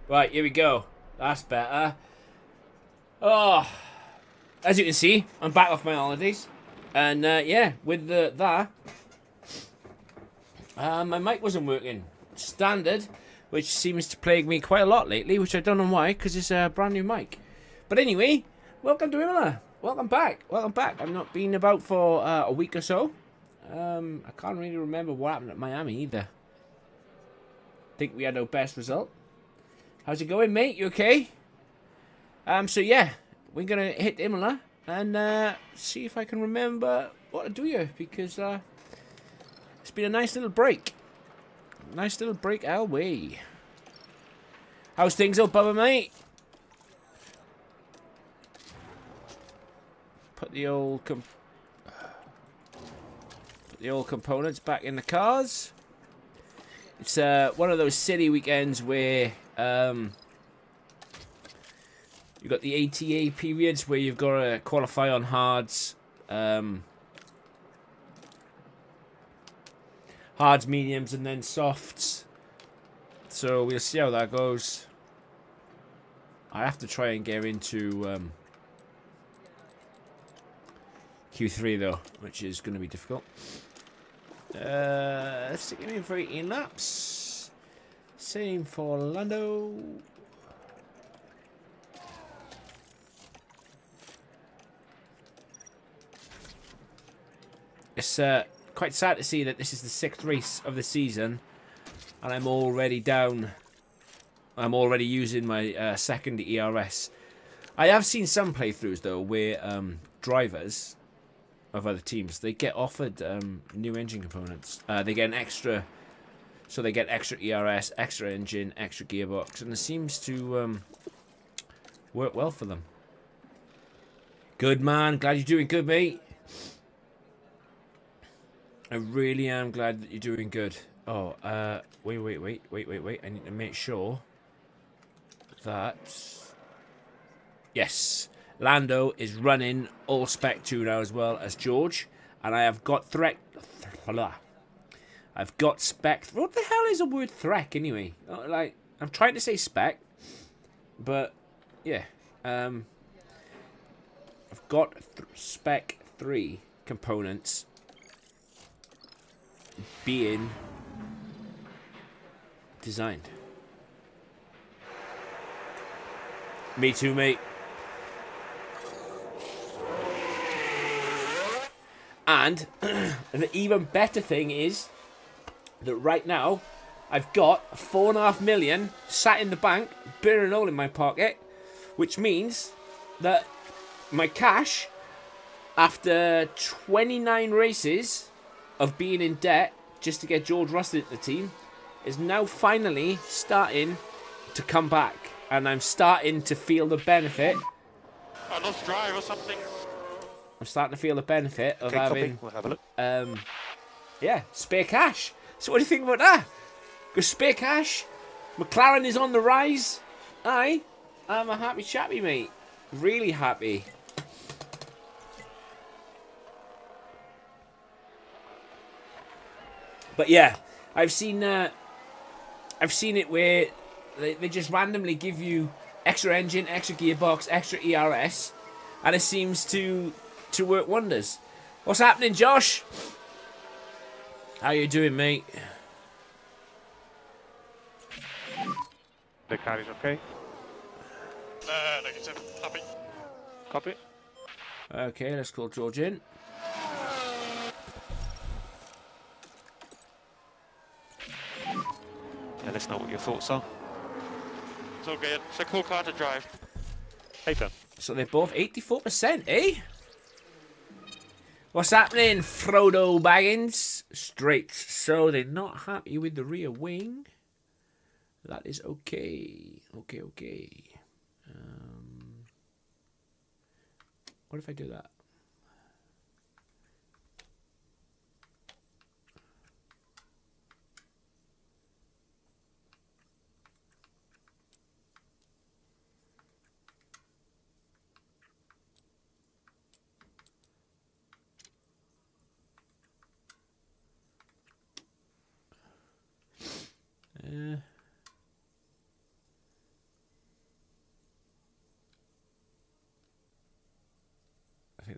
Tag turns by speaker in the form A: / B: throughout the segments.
A: Right, here we go. That's better. Oh, as you can see, I'm back off my holidays. And yeah, with my mic wasn't working. Standard, which seems to plague me quite a lot lately, which I don't know why, because it's a brand new mic. But anyway, welcome to Imola. Welcome back. Welcome back. I've not been about for a week or so. I can't really remember what happened at Miami either. Think we had our best result. How's it going, mate? You okay? So yeah, we're gonna hit Imola and see if I can remember what to do here, because it's been a nice little break. Nice little break our way. How's things up, Bubba, mate? Put the old components back in the cars. It's one of those silly weekends where you've got the ATA periods where you've got to qualify on hards, hards, mediums, and then softs. So we'll see how that goes. I have to try and get into Q3 though, which is going to be difficult. Let's stick him in for 18 laps. Same for Lando. It's quite sad to see that this is the 6th race of the season, and I'm already down. I'm already using my second ERS. I have seen some playthroughs though where drivers of other teams, they get offered new engine components. They get an extra, so they get extra ERS, extra engine, extra gearbox, and it seems to work well for them. Good man, glad you're doing good, mate. I really am glad that you're doing good. Oh, wait. I need to make sure that, yes, Lando is running all spec 2 now as well as George, and I have got I've got spec. What the hell is a word Threk anyway? Like, I'm trying to say spec, but yeah, I've got spec 3 components being designed. Me too, mate. And the even better thing is that right now I've got 4.5 million sat in the bank, burning a hole in my pocket, which means that my cash, after 29 races of being in debt just to get George Russell into the team, is now finally starting to come back, and I'm starting to feel the benefit.
B: I lost drive or something.
A: I'm starting to feel the benefit of having,
B: we'll have a look.
A: Yeah, spare cash. So what do you think about that? Because spare cash, McLaren is on the rise. I'm a happy chappy, mate. Really happy. But yeah, I've seen it where they just randomly give you extra engine, extra gearbox, extra ERS, and it seems to work wonders. What's happening, Josh? How you doing, mate?
B: The car is okay. Negative. Happy. Copy.
A: Okay, let's call George in.
B: Let us know what your thoughts are. It's all good. It's a cool car to drive. Later.
A: So they're both 84%, eh? What's happening, Frodo Baggins? Straight. So they're not happy with the rear wing. That is okay. Okay. What if I do that?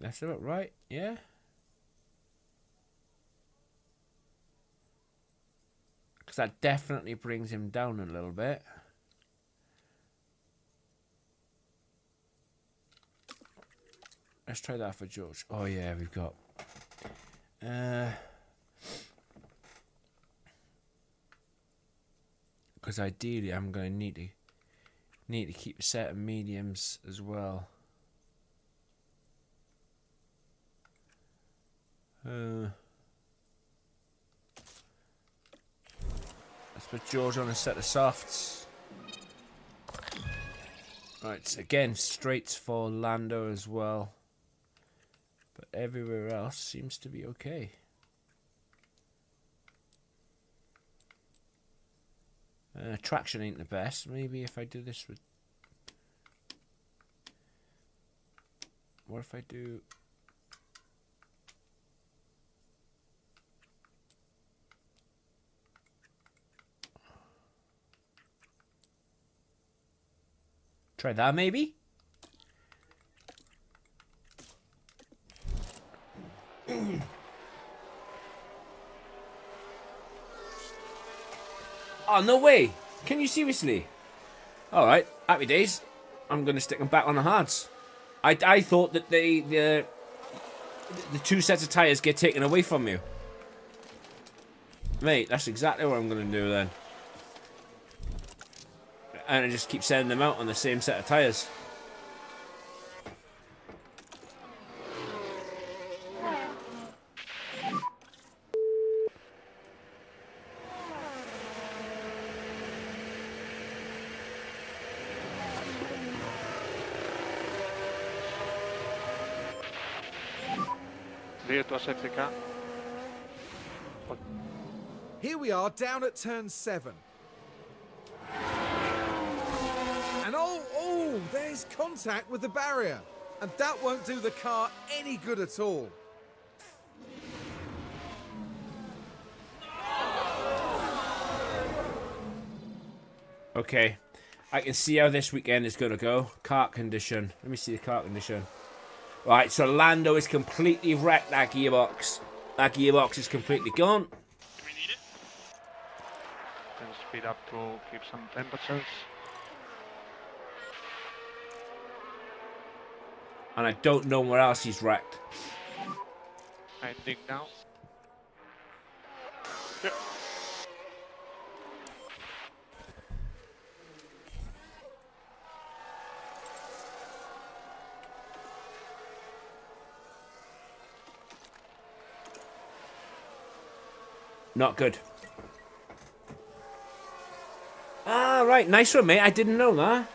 A: that's about right. Yeah. Because that definitely brings him down a little bit. Let's try that for George. Oh yeah, we've got. Because ideally, I'm going to need to keep a set of mediums as well. Let's put George on a set of softs. Right, again, straights for Lando as well. But everywhere else seems to be okay. Traction ain't the best. Maybe if I do this with... What if I do... Try that, maybe? Oh, no way. Can you seriously? Alright, happy days. I'm going to stick them back on the hards. I thought that the two sets of tyres get taken away from you. Mate, that's exactly what I'm going to do then. And I just keep sending them out on the same set of tyres.
C: Here we are down at turn 7. And oh, there's contact with the barrier. And that won't do the car any good at all.
A: Okay, I can see how this weekend is going to go. Kart condition. Let me see the kart condition. Right, so Lando is completely wrecked that gearbox. That gearbox is completely gone.
B: Do we need it? Then speed up to keep some temperatures.
A: And I don't know where else he's wrecked.
B: I dig now. Yep.
A: Not good. Ah, right. Nice one, mate. I didn't know that.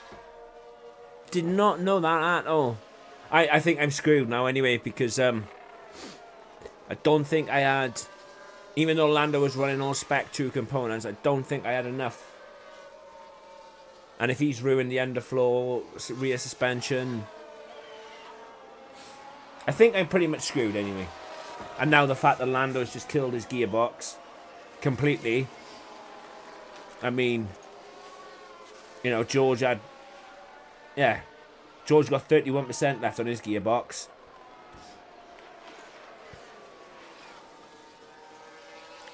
A: Did not know that at all. I think I'm screwed now anyway, because I don't think I had... Even though Lando was running all spec 2 components, I don't think I had enough. And if he's ruined the underfloor, rear suspension... I think I'm pretty much screwed anyway. And now the fact that Lando's just killed his gearbox completely. I mean, you know, George had... Yeah. George got 31% left on his gearbox.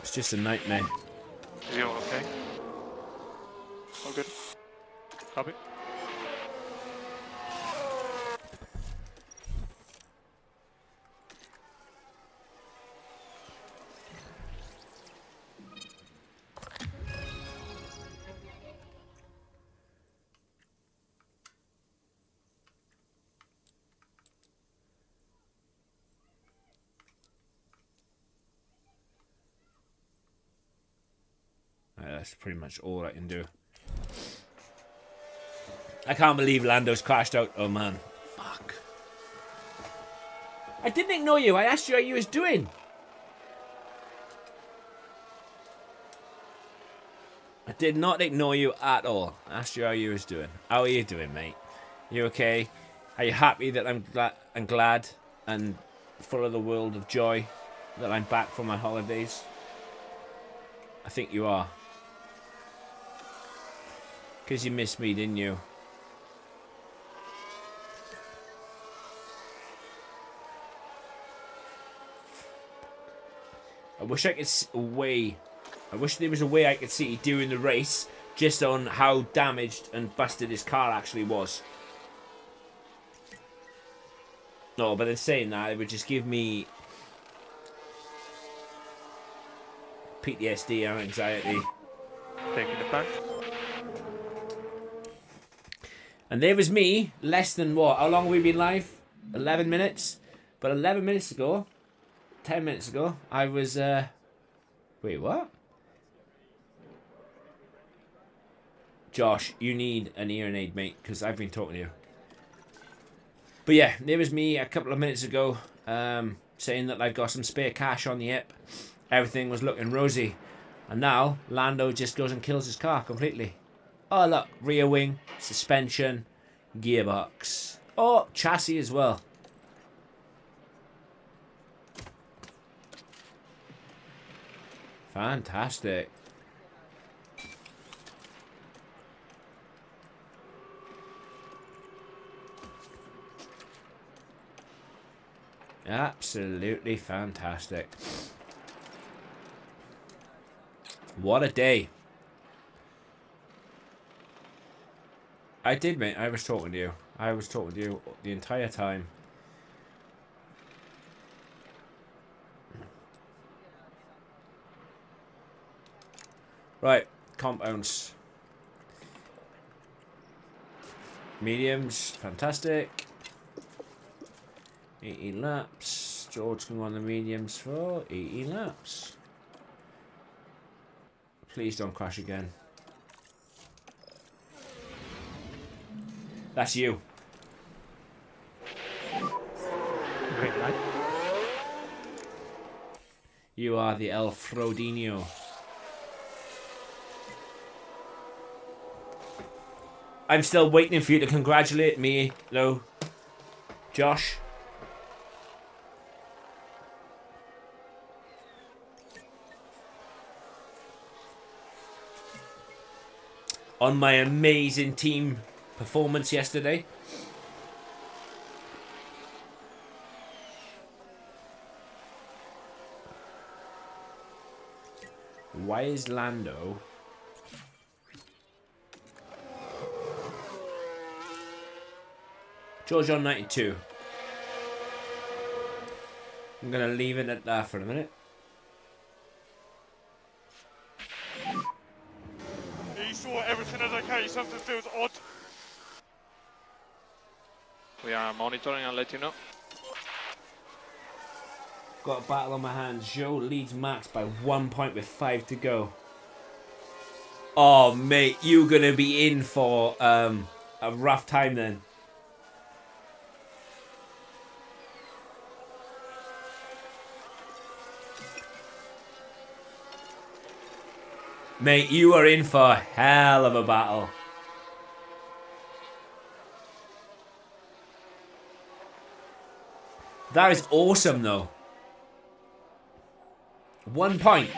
A: It's just a nightmare.
B: Is he all okay? All good. Copy.
A: That's pretty much all I can do. I can't believe Lando's crashed out. Oh, man. Fuck. I didn't ignore you. I asked you how you was doing. I did not ignore you at all. I asked you how you was doing. How are you doing, mate? You okay? Are you happy that I'm glad and full of the world of joy that I'm back from my holidays? I think you are. Because you missed me, didn't you? wish I could I wish there was a way I could see during the race just on how damaged and busted his car actually was. No, but in saying that, it would just give me PTSD and anxiety.
B: Taking it back.
A: And there was me, less than what? How long have we been live? 11 minutes? But 11 minutes ago, 10 minutes ago, I was, wait, what? Josh, you need an hearing aid, mate, because I've been talking to you. But yeah, there was me a couple of minutes ago, saying that I've got some spare cash on the hip. Everything was looking rosy. And now, Lando just goes and kills his car completely. Oh, look, rear wing, suspension, gearbox. Oh, chassis as well. Fantastic. Absolutely fantastic. What a day. I did, mate. I was talking to you. I was talking to you the entire time. Right, compounds. Mediums, fantastic. 18 laps. George can go on the mediums for 18 laps. Please don't crash again. That's you.
B: Green light.
A: You are the El Frodinho. I'm still waiting for you to congratulate me, though, Josh. On my amazing team performance yesterday. Why is Lando George on 92? I'm gonna leave it at that for a minute.
B: Are you sure everything is okay? Something feels odd. We are monitoring and let you know.
A: Got a battle on my hands. Joe leads Max by 1 point with 5 to go. Oh, mate, you're gonna be in for a rough time then. Mate, you are in for a hell of a battle. That is awesome, though. 1 point.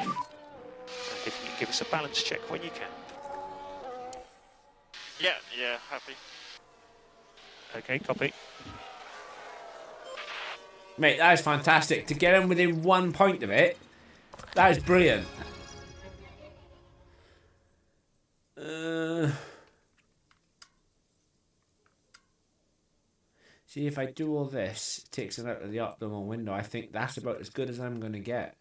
B: If you give us a balance check when you can. Yeah, happy. Okay, copy.
A: Mate, that is fantastic. To get him within 1 point of it, that is brilliant. See, if I do all this, it takes it out of the optimal window. I think that's about as good as I'm going to get.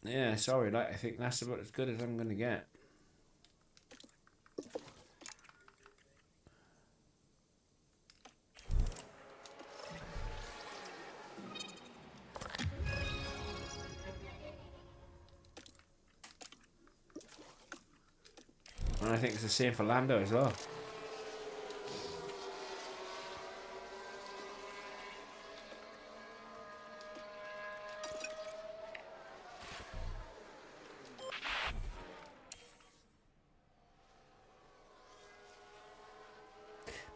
A: Yeah, sorry, like, I think that's about as good as I'm going to get. And I think it's the same for Lando as well.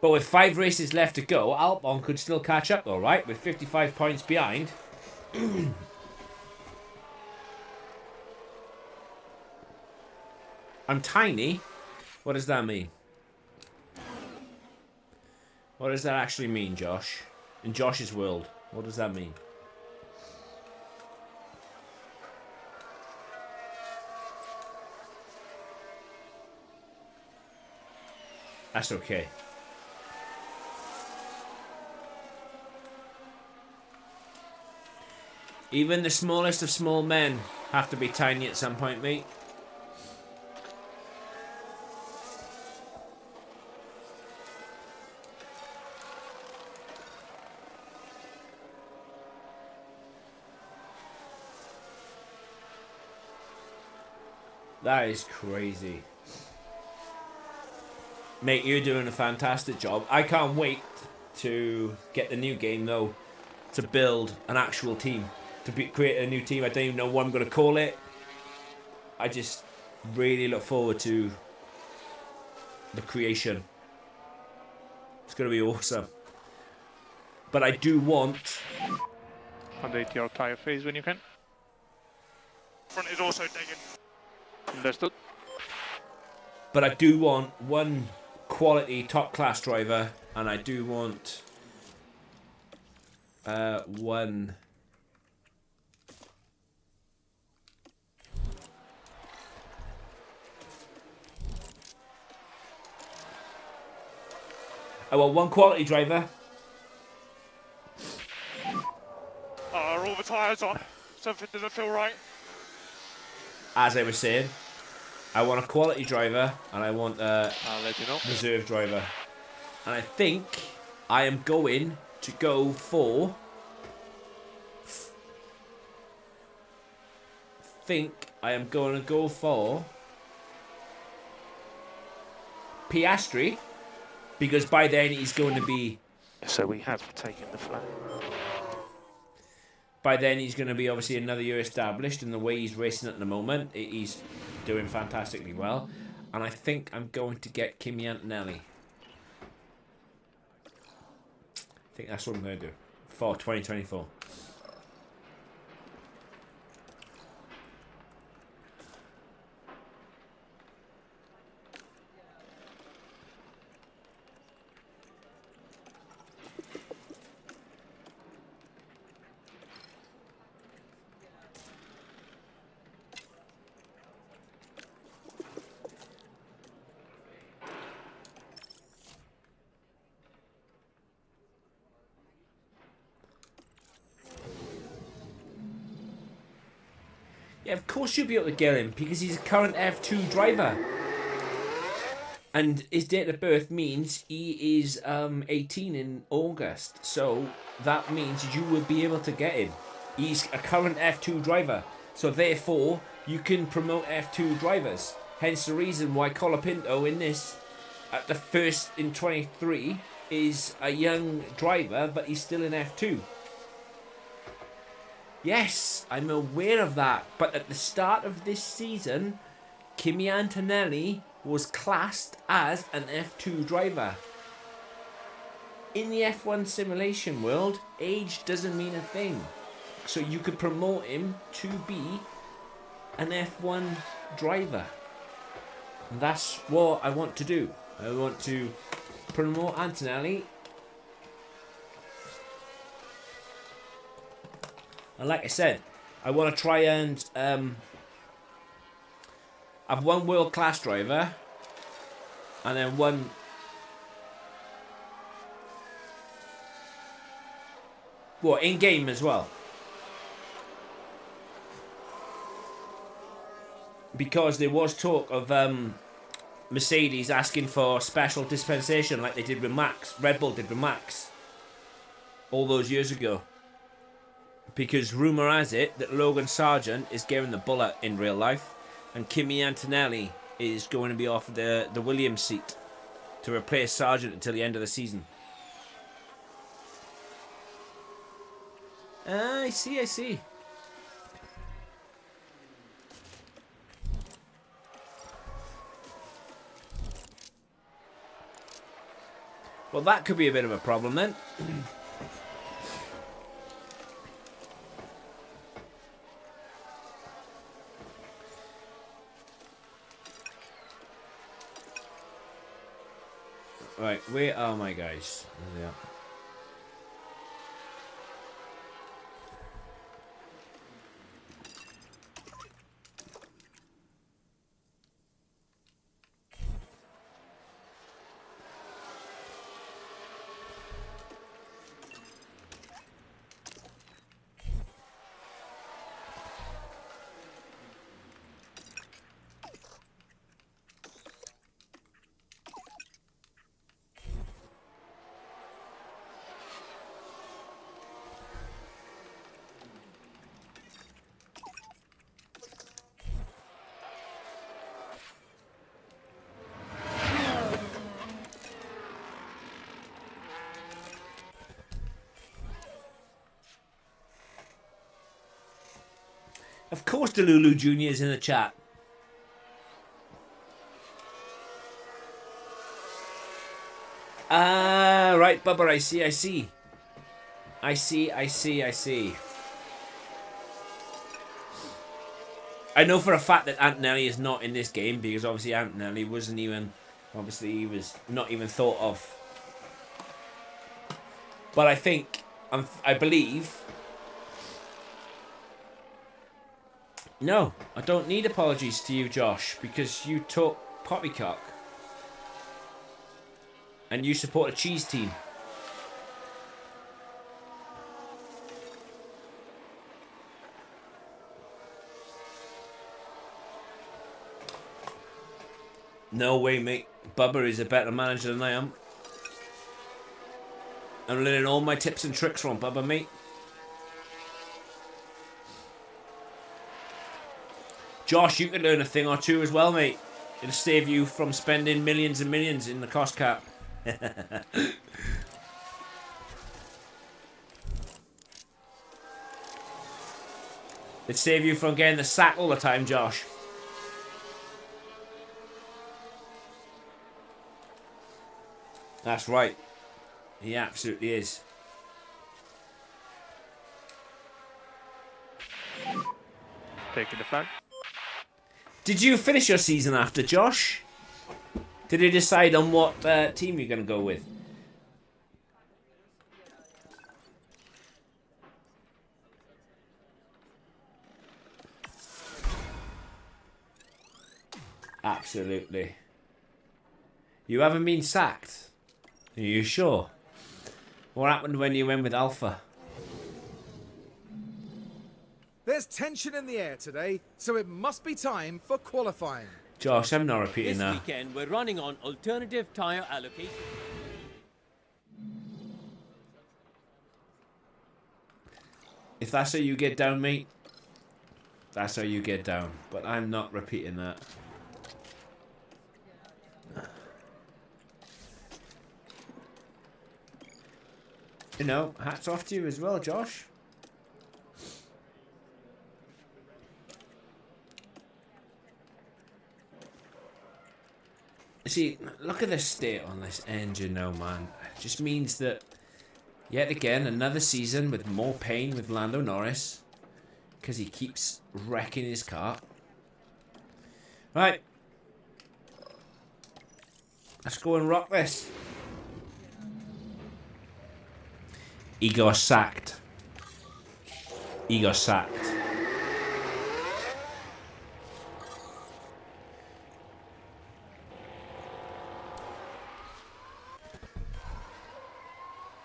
A: But with 5 races left to go, Albon could still catch up though, right? With 55 points behind. I'm tiny? What does that mean? What does that actually mean, Josh? In Josh's world, what does that mean? That's okay. Even the smallest of small men have to be tiny at some point, mate. That is crazy. Mate, you're doing a fantastic job. I can't wait to get the new game, though, to build an actual team. Create a new team. I don't even know what I'm going to call it. I just really look forward to the creation. It's going to be awesome. But I do want...
D: Update your tyre phase when you can.
B: Front is also digging.
D: Understood.
A: But I do want one quality top class driver, and I do want one one quality driver.
B: Are all the tyres on? Something doesn't feel right.
A: As I was saying, I want a quality driver, and I want a
D: I'll let you know.
A: reserve driver. And I think I am going to go for... Piastri, because by then he's going to be...
D: So we have taken the flag.
A: By then he's going to be obviously another year established, and the way he's racing at the moment, he's doing fantastically well. And I think I'm going to get Kimi Antonelli. I think that's what I'm going to do for 2024. Yeah, of course you'll be able to get him, because he's a current F2 driver. And his date of birth means he is 18 in August. So that means you will be able to get him. He's a current F2 driver. So therefore, you can promote F2 drivers. Hence the reason why Colapinto in this, at the first in 23, is a young driver, but he's still in F2. Yes, I'm aware of that. But at the start of this season, Kimi Antonelli was classed as an F2 driver. In the F1 simulation world, age doesn't mean a thing. So you could promote him to be an F1 driver. And that's what I want to do. I want to promote Antonelli. And like I said, I want to try and have one world-class driver, and then one in-game as well. Because there was talk of Mercedes asking for special dispensation like they did with Max. Red Bull did with Max all those years ago. Because rumour has it that Logan Sargent is getting the bullet in real life, and Kimi Antonelli is going to be offered the Williams seat to replace Sargent until the end of the season. I see. Well, that could be a bit of a problem then. Right, where are my guys? There they are. Of course, Delulu Jr. is in the chat. Ah, right, Bubba, I see. I know for a fact that Antonelli is not in this game because obviously Antonelli wasn't even, obviously he was not even thought of. But I think, I believe, no, I don't need apologies to you, Josh, because you took poppycock. And you support a cheese team. No way, mate. Bubba is a better manager than I am. I'm learning all my tips and tricks from Bubba, mate. Josh, you can learn a thing or two as well, mate. It'll save you from spending millions and millions in the cost cap. It'd save you from getting the sack all the time, Josh. That's right. He absolutely is.
D: Taking the flag.
A: Did you finish your season after, Josh? Did you decide on what team you're going to go with? Absolutely. You haven't been sacked? Are you sure? What happened when you went with Alpha?
C: There's tension in the air today, so it must be time for qualifying.
A: Josh, I'm not repeating
E: This
A: that.
E: weekend, we're running on alternative tyre allocation.
A: If that's how you get down, mate, that's how you get down. But I'm not repeating that. You know, hats off to you as well, Josh. See, look at the state on this engine now, man. It just means that, yet again, another season with more pain with Lando Norris. Because he keeps wrecking his car. Right. Let's go and rock this. He got sacked. He got sacked.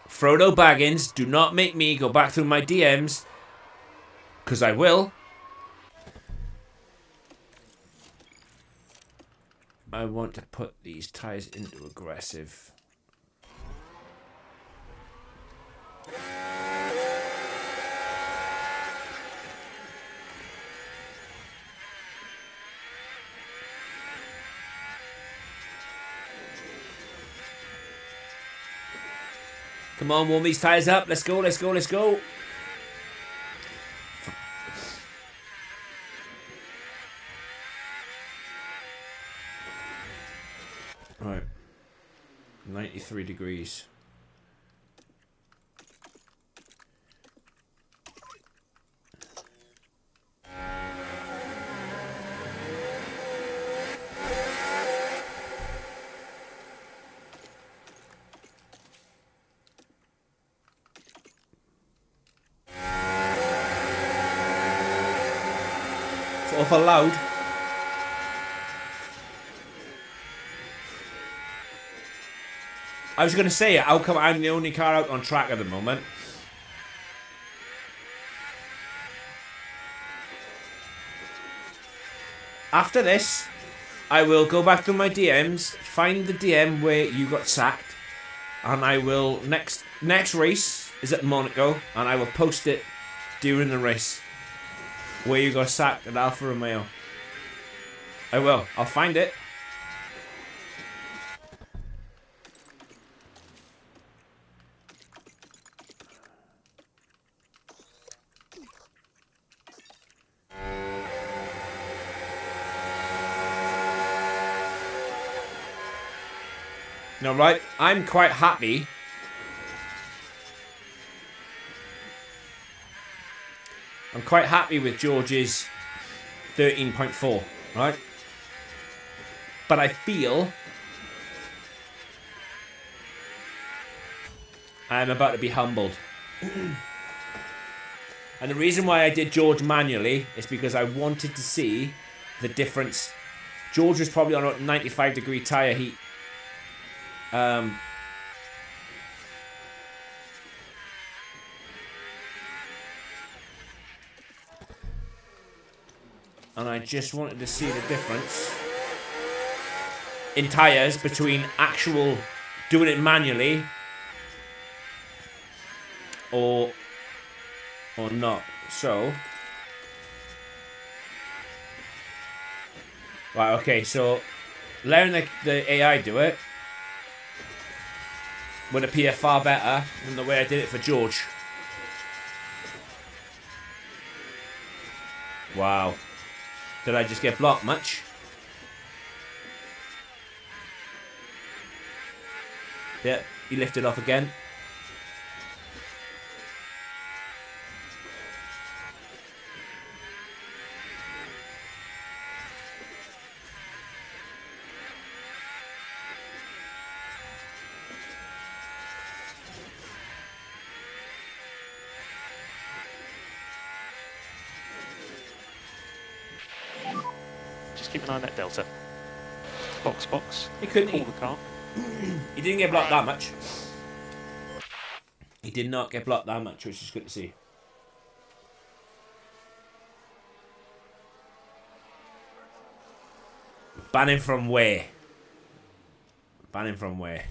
A: Frodo Baggins, do not make me go back through my DMs. Because I will. I want to put these tyres into aggressive. Come on, warm these tyres up. Let's go, let's go, let's go. Right. 93 degrees. awful loud. I was going to say, how come I'm the only car out on track at the moment? After this, I will go back to my DMs, find the DM where you got sacked, and I will, next race is at Monaco, and I will post it during the race where you got sacked at Alfa Romeo. I will. I'll find it. No, right? I'm quite happy. I'm quite happy with George's 13.4, right? But I feel I'm about to be humbled. And the reason why I did George manually is because I wanted to see the difference. George was probably on a 95-degree tyre heat. And I just wanted to see the difference in tyres between actual doing it manually or not. So right, okay, so letting the AI do it would appear far better than the way I did it for George. Wow. Did I just get blocked much? Yeah, he lifted off again.
B: Keep an eye on that delta. Box.
A: He couldn't.
B: Pull the car.
A: He didn't get blocked that much. He did not get blocked that much, which is good to see. Banning from where? Banning from where?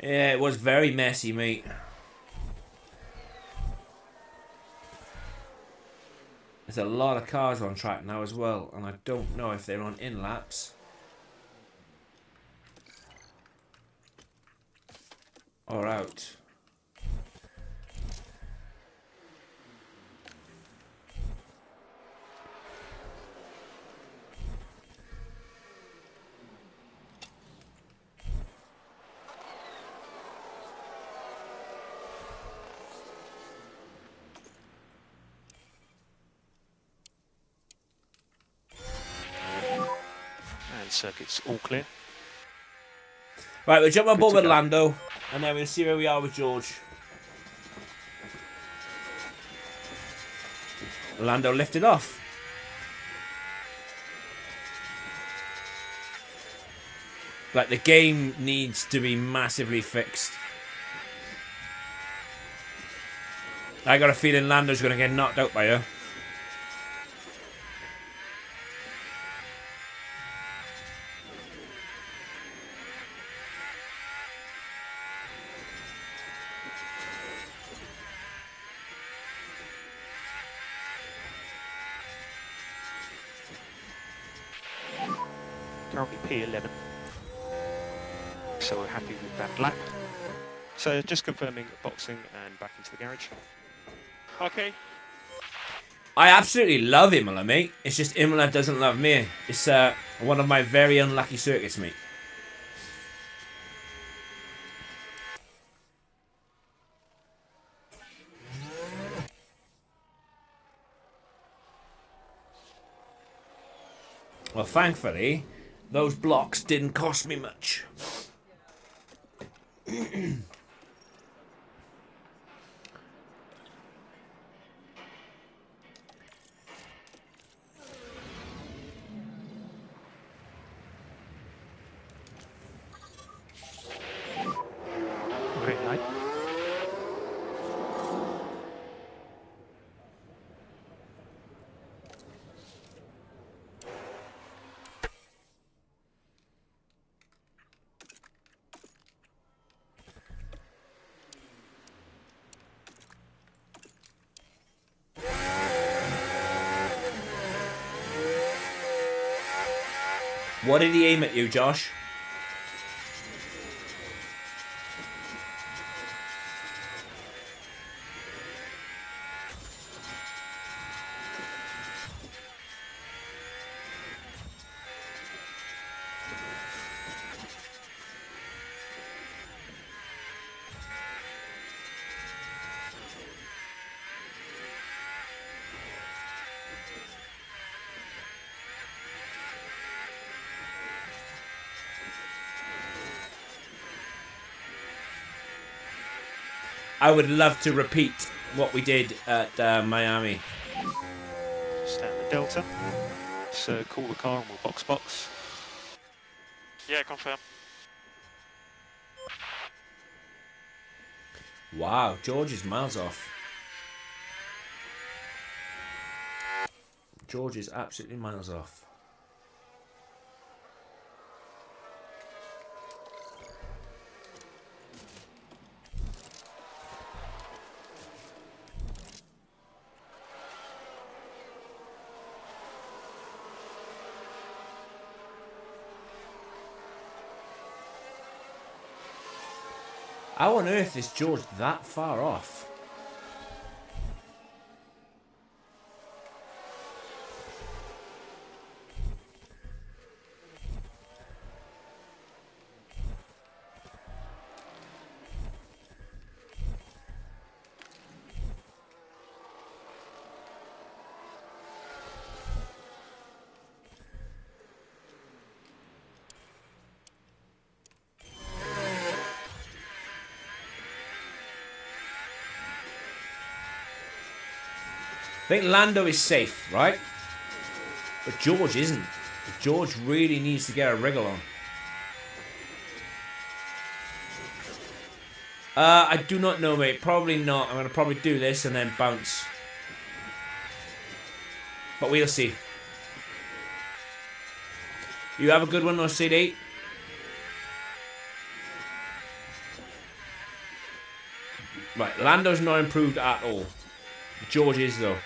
A: Yeah, it was very messy, mate. There's a lot of cars on track now as well, and I don't know if they're on in-laps or out.
B: Circuit's all clear.
A: Right, we'll jump on board with Lando, and then we'll see where we are with George. Lando lifted off. Like, the game needs to be massively fixed. I got a feeling Lando's going to get knocked out by her.
B: Currently P11. So we're happy with that lap. So just confirming boxing and back into the garage. Okay.
A: I absolutely love Imola, mate. It's just Imola doesn't love me. It's one of my very unlucky circuits, mate. Well, thankfully, those blocks didn't cost me much.
D: Green light.
A: What did he aim at you, Josh? I would love to repeat what we did at Miami.
B: Standard Delta. So call the car and we'll box. Yeah, confirm.
A: Wow, George is miles off. George is absolutely miles off. How on earth is George that far off? I think Lando is safe, right? But George isn't. George really needs to get a wriggle on. I do not know, mate. Probably not. I'm going to probably do this and then bounce. But we'll see. You have a good one, OCD. Right, Lando's not improved at all. George is, though.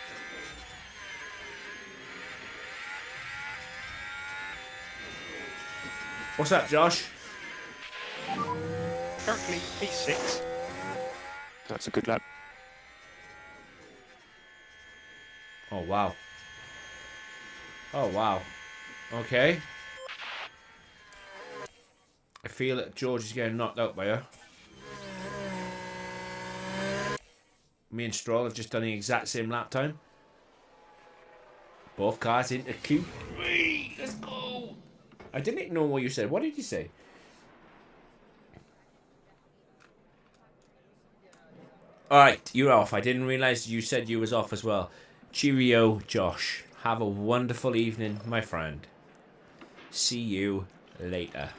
A: What's up, Josh?
B: Currently P6. That's a good lap.
A: Oh, wow. Oh, wow. Okay. I feel that George is getting knocked out by her. Me and Stroll have just done the exact same lap time. Both cars into Q3. Let's go. I didn't ignore what you said. What did you say? Alright, you're off. I didn't realise you said you was off as well. Cheerio, Josh. Have a wonderful evening, my friend. See you later.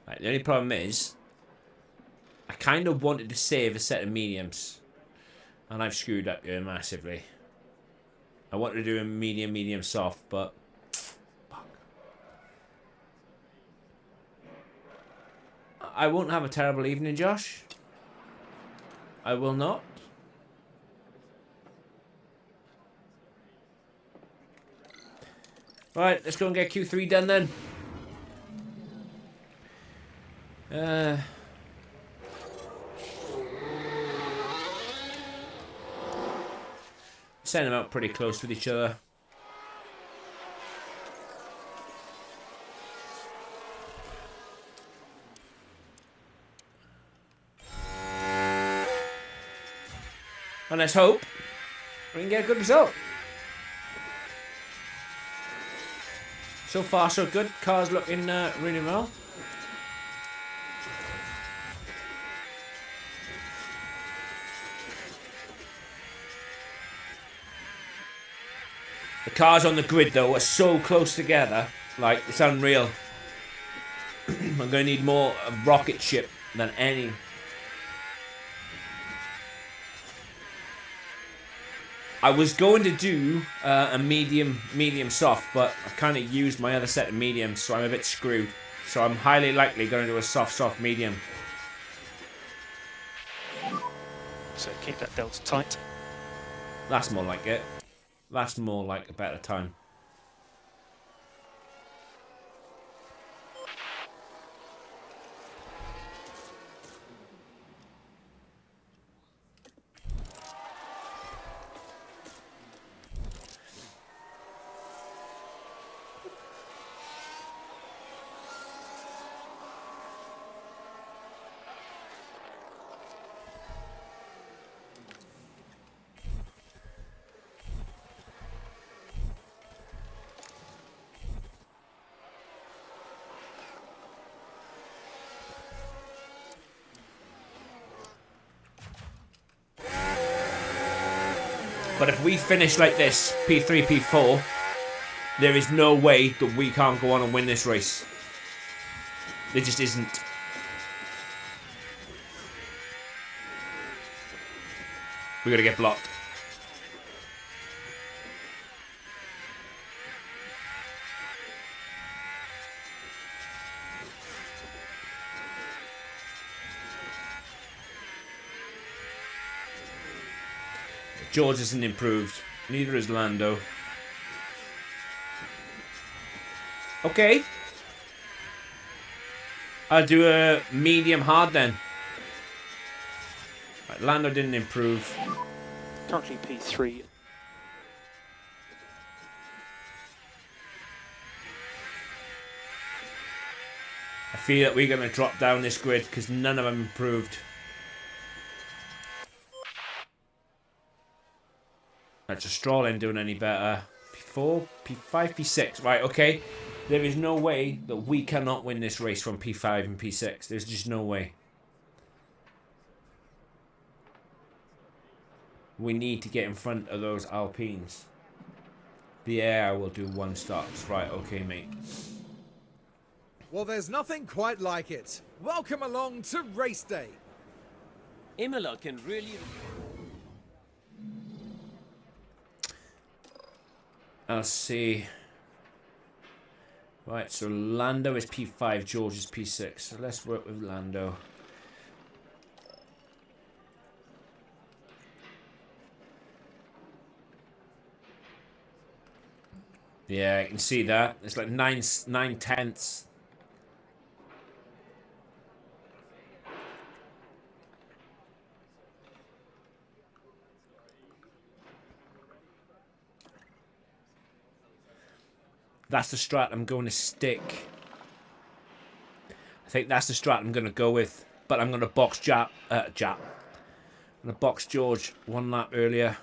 A: Right, the only problem is, I kind of wanted to save a set of mediums. And I've screwed up here massively. I wanted to do a medium, soft, but... Fuck. I won't have a terrible evening, Josh. I will not. Right, let's go and get Q3 done then. Send them out pretty close with each other. And let's hope we can get a good result. So far, so good. Car's looking really well. The cars on the grid, though, are so close together. Like, it's unreal. I'm going to need more rocket ship than any. I was going to do a medium soft, but I've kind of used my other set of mediums, so I'm a bit screwed. So I'm highly likely going to do a soft medium.
B: So keep that delta tight.
A: That's more like it. That's more like a better time. But if we finish like this, P3, P4, there is no way that we can't go on and win this race. There just isn't. We're going to get blocked. George isn't improved. Neither is Lando. Okay. I'll do a medium hard then. Right, Lando didn't improve.
B: Currently P3.
A: I feel that we're going to drop down this grid because none of them improved. That's a Stroll ain't doing any better. P4, P5, P6. Right, okay. There is no way that we cannot win this race from P5 and P6. There's just no way. We need to get in front of those Alpines. The air will do one stops. Right, okay, mate.
C: Well, there's nothing quite like it. Welcome along to race day.
E: Imola can really...
A: I'll see. Right, so Lando is P5, George is P6. So let's work with Lando. Yeah, I can see that. It's like 9/10. That's the strat I'm going to stick. I think that's the strat I'm going to go with. But I'm going to box I'm going to box George one lap earlier.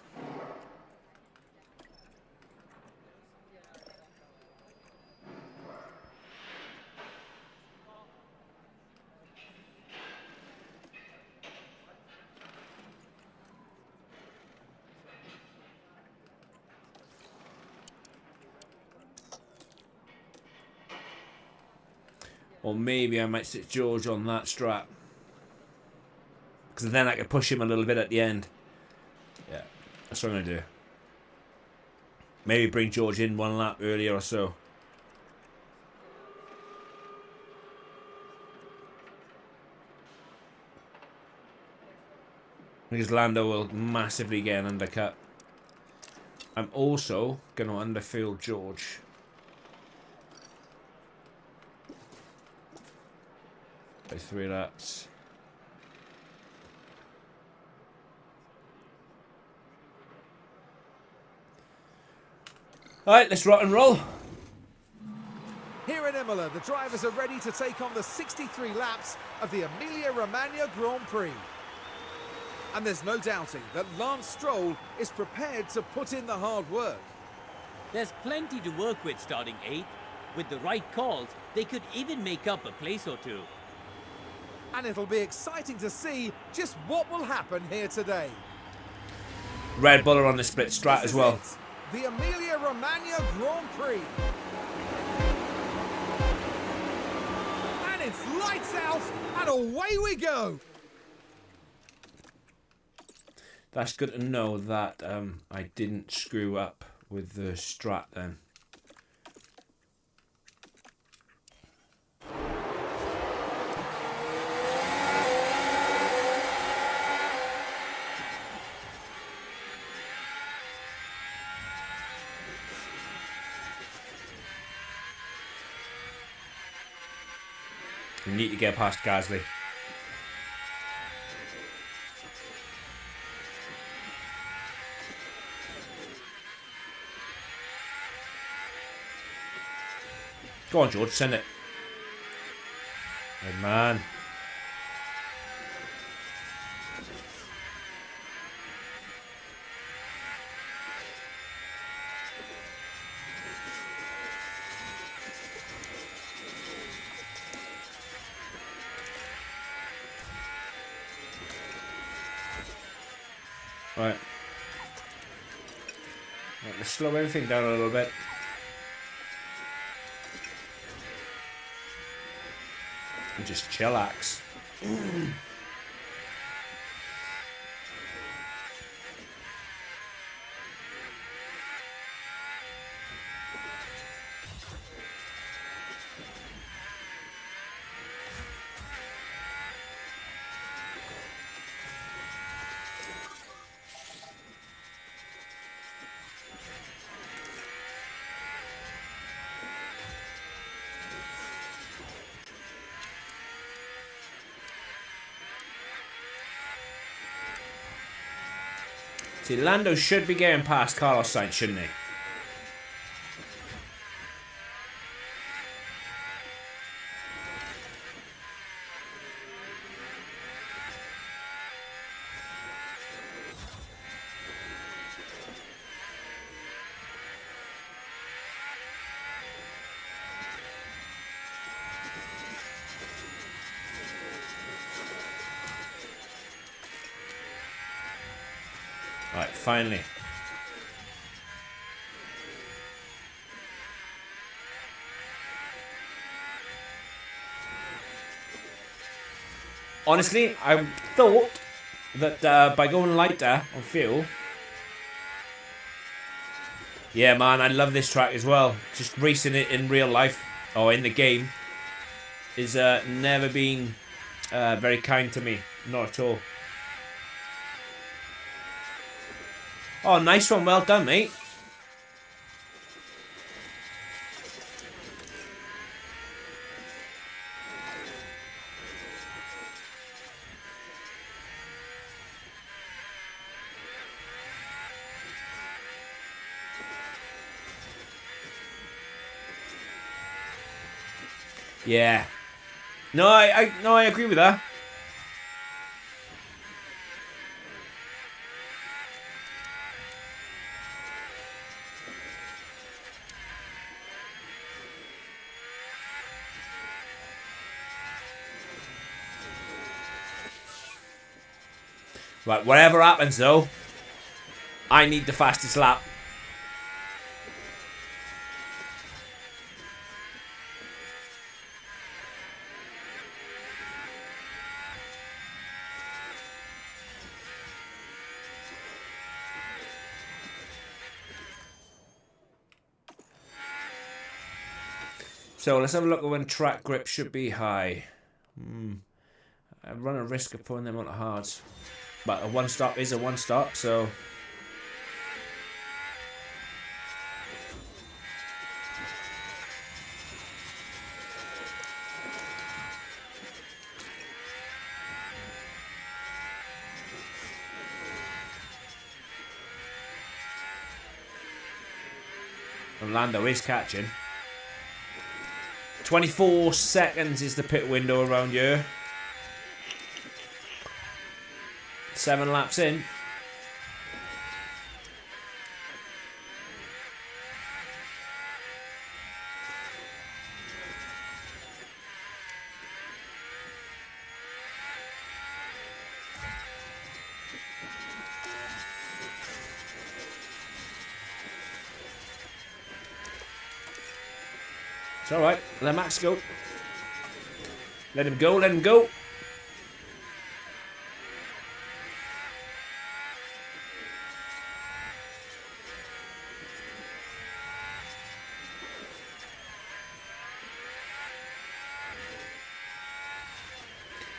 A: Or maybe I might sit George on that strat. Because then I can push him a little bit at the end. Yeah, that's what I'm going to do. Maybe bring George in one lap earlier or so. Because Lando will massively get an undercut. I'm also going to underfield George. By 3 laps. Alright, let's rock and roll.
C: Here in Imola, the drivers are ready to take on the 63 laps of the Emilia-Romagna Grand Prix. And there's no doubting that Lance Stroll is prepared to put in the hard work.
E: There's plenty to work with starting 8th. With the right calls, they could even make up a place or two.
C: And it'll be exciting to see just what will happen here today.
A: Red Bull are on the split strat
C: This
A: as
C: is
A: well.
C: it, the Emilia-Romagna Grand Prix. And it's lights out and away we go.
A: That's good to know that I didn't screw up with the strat then. We need to get past Gasly. Go on, George, send it. Good man. Right. Let's slow everything down a little bit. And just chillax. See, Lando should be getting past Carlos Sainz, shouldn't he? Right, finally. Honestly, I thought that by going lighter on fuel... Yeah, man, I love this track as well. Just racing it in real life, or in the game, is never been very kind to me. Not at all. Oh, nice one. Well done, mate. Yeah. No, I agree with that. Right, whatever happens though, I need the fastest lap. So let's have a look at when track grip should be high. I run a risk of pulling them onto hards. But a one stop is a one stop, so... And Lando is catching. 24 seconds is the pit window around here. 7 laps in. It's alright. Let Max go. Let him go, let him go.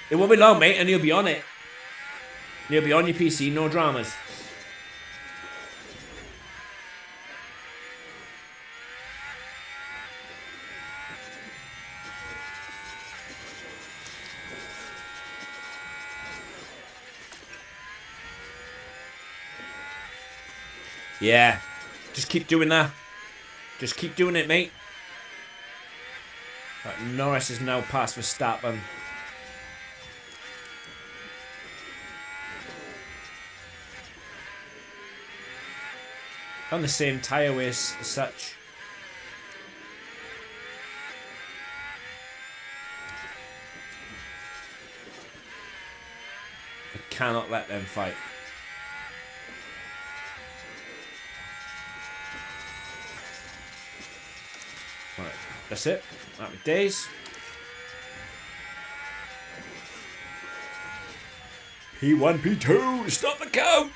A: It won't be long, mate, and you'll be on it. You'll be on your PC, no dramas. Yeah, just keep doing that. Just keep doing it, mate. Right, Norris is now past Verstappen. On the same tyre ways as such. I cannot let them fight. Right, that's it. Happy days. P1, P2, stop the count!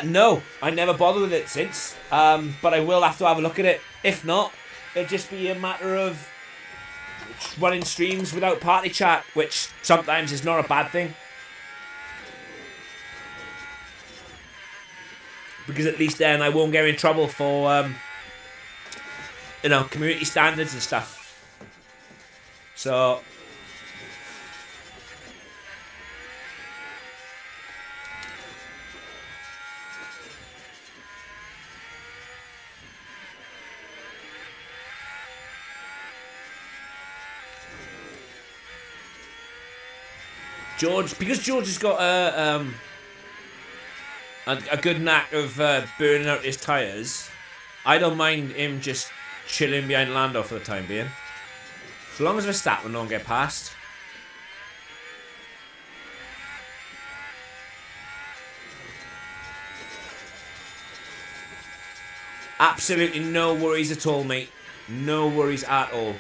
A: No, I never bothered with it since, but I will have to have a look at it. If not, it'll just be a matter of running streams without party chat, which sometimes is not a bad thing. Because at least then I won't get in trouble for, you know, community standards and stuff. So... George, because George has got a good knack of burning out his tyres, I don't mind him just chilling behind Lando for the time being. As long as Verstappen don't get past. Absolutely no worries at all, mate. No worries at all.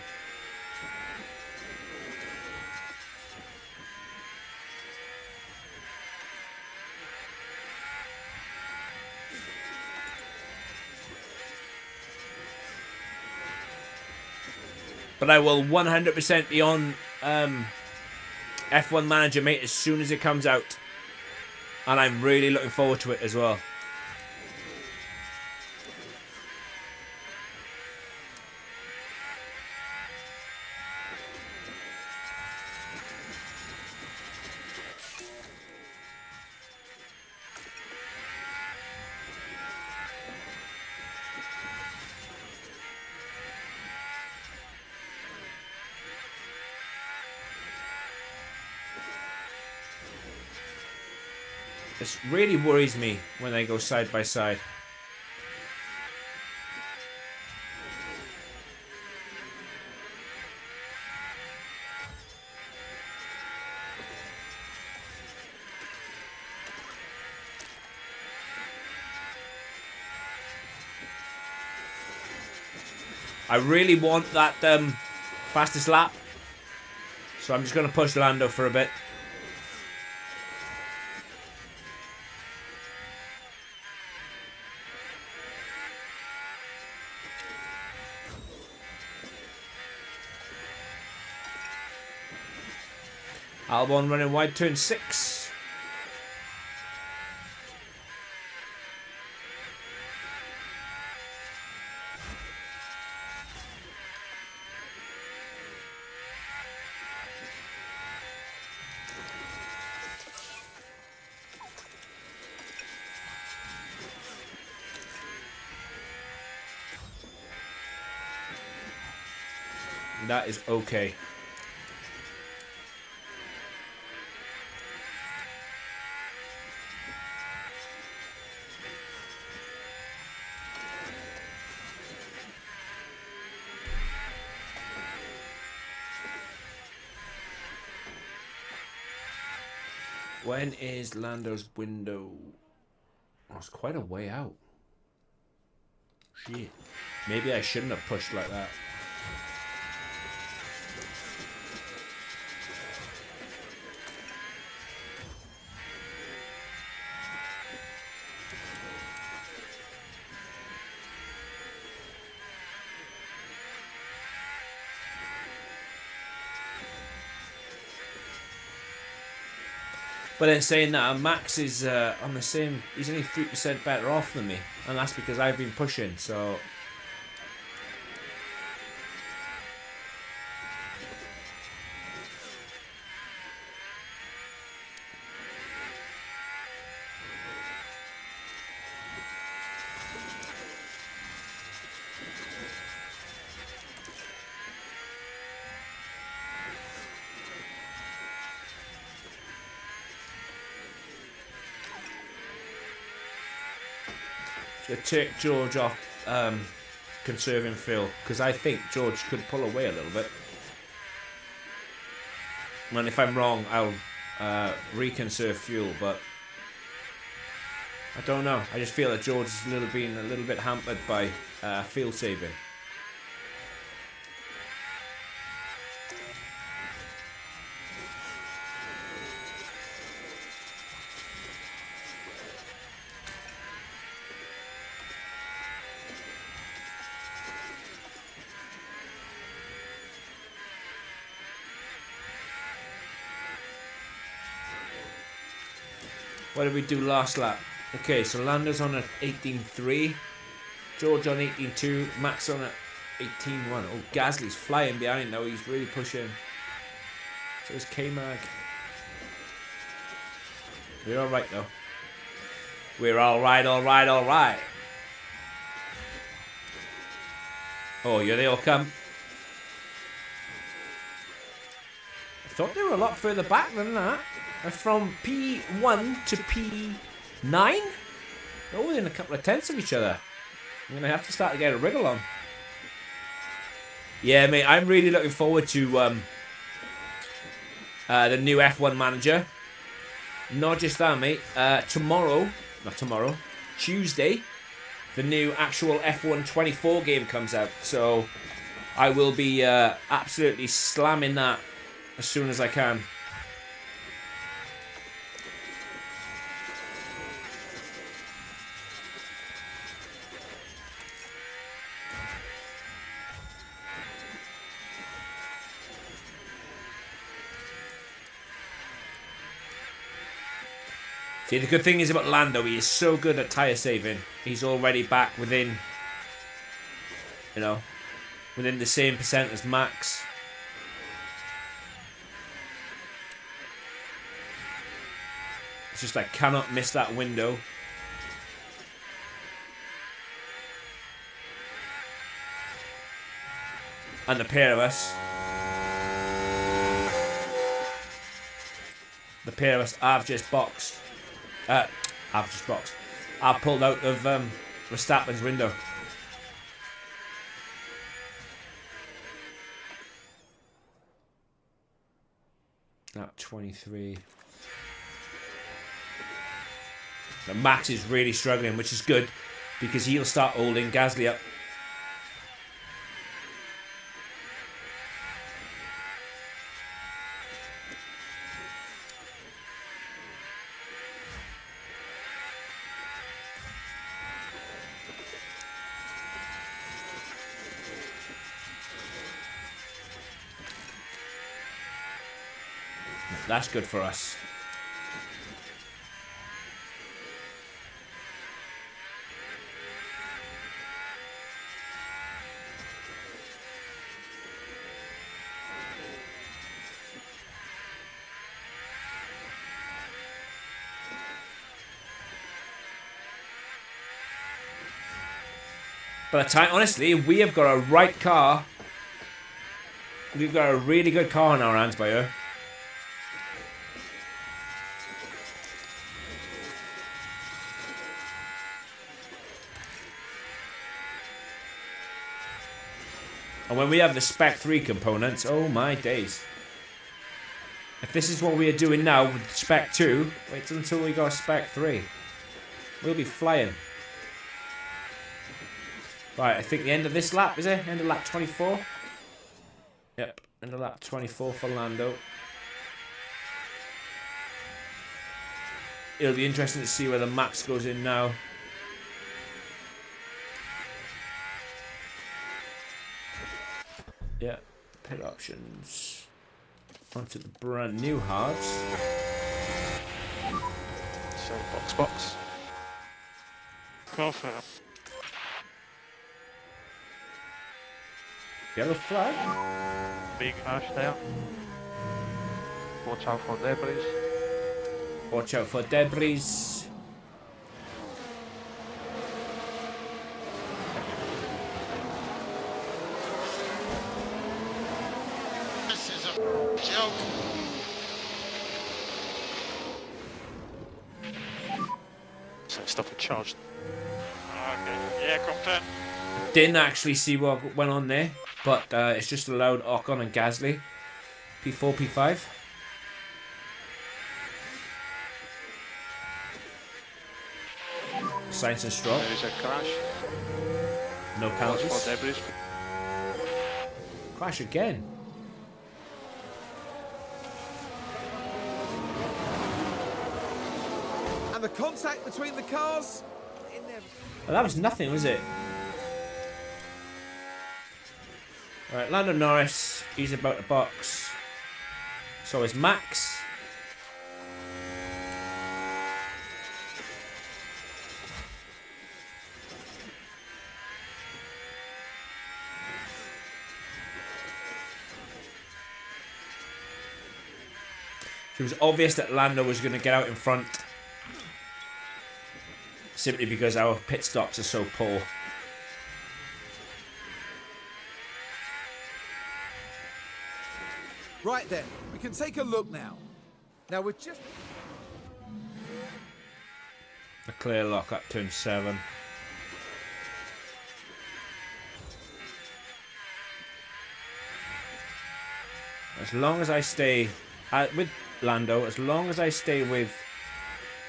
A: But I will 100% be on F1 Manager, mate, as soon as it comes out. And I'm really looking forward to it as well. This really worries me when they go side by side. I really want that fastest lap, so I'm just going to push Lando for a bit. Albon running wide, turn 6. That is okay. When is Lando's window? Oh, it's quite a way out. Shit. Maybe I shouldn't have pushed like that. But then saying that, Max is on the same. He's only 3% better off than me, and that's because I've been pushing. So. To take George off conserving fuel, because I think George could pull away a little bit. And if I'm wrong, I'll reconserve fuel, but I don't know. I just feel that George is being a little bit hampered by fuel saving. What did we do last lap? Okay, so Lando's on at 18.3, George on 18.2, Max on at 18.1. Oh, Gasly's flying behind though, he's really pushing. So is K-Mag. We're alright though. We're alright, alright, alright. Oh, yeah, they all come. I thought they were a lot further back than that. From P1 to P9? They're within a couple of tenths of each other. I'm going to have to start to get a wriggle on. Yeah, mate, I'm really looking forward to the new F1 manager. Not just that, mate. Tuesday, the new actual F1 24 game comes out. So I will be absolutely slamming that as soon as I can. See, the good thing is about Lando, he is so good at tyre saving. He's already back within, within the same percent as Max. It's just I cannot miss that window. And the pair of us. I've just boxed. I've pulled out of Verstappen's window. At 23. Now Max is really struggling, which is good because he'll start holding Gasly up. That's good for us. But honestly, we have got a right car. We've got a really good car in our hands by her. And when we have the Spec 3 components, oh my days. If this is what we are doing now with Spec 2, wait until we got Spec 3. We'll be flying. Right, I think the end of this lap, is it? End of lap 24? Yep, end of lap 24 for Lando. It'll be interesting to see where the Max goes in now. Yeah, pit options. Onto the brand new hards.
B: So box. Confirm.
A: Yellow flag.
D: Big crash there. Watch out for debris.
A: Watch out for debris.
F: This is a joke.
B: So stop and charge. Okay. Yeah, confirm.
A: Didn't actually see what went on there, but it's just allowed Ocon and Gasly. P4, P5. Sainz and Stroll.
D: There is a crash.
A: No
D: Watch
A: penalties.
D: for debris.
A: Crash again.
C: And the contact between the cars?
A: Well, that was nothing, was it? Right, Lando Norris, he's about to box. So is Max. It was obvious that Lando was going to get out in front. Simply because our pit stops are so poor.
C: Right then, we can take a look now. Now we're just...
A: A clear lock up turn 7. As long as I stay with Lando, as long as I stay with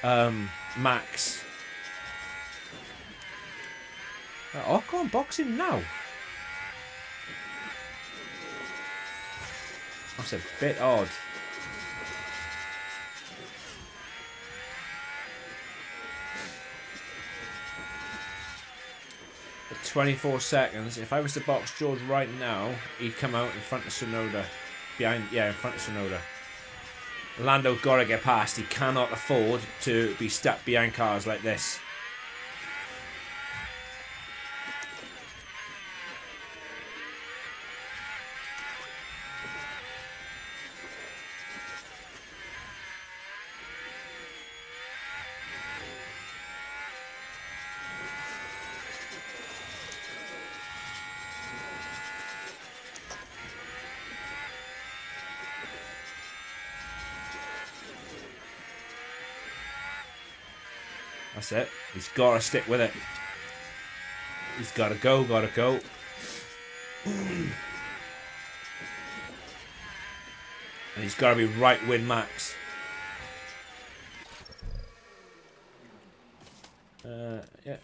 A: Max. Ocon boxing now. That's a bit odd. At 24 seconds, if I was to box George right now, he'd come out in front of Tsunoda. In front of Tsunoda. Lando gotta get past. He cannot afford to be stuck behind cars like this. That's it. He's got to stick with it. He's got to go, And he's got to be right with Max. Yeah.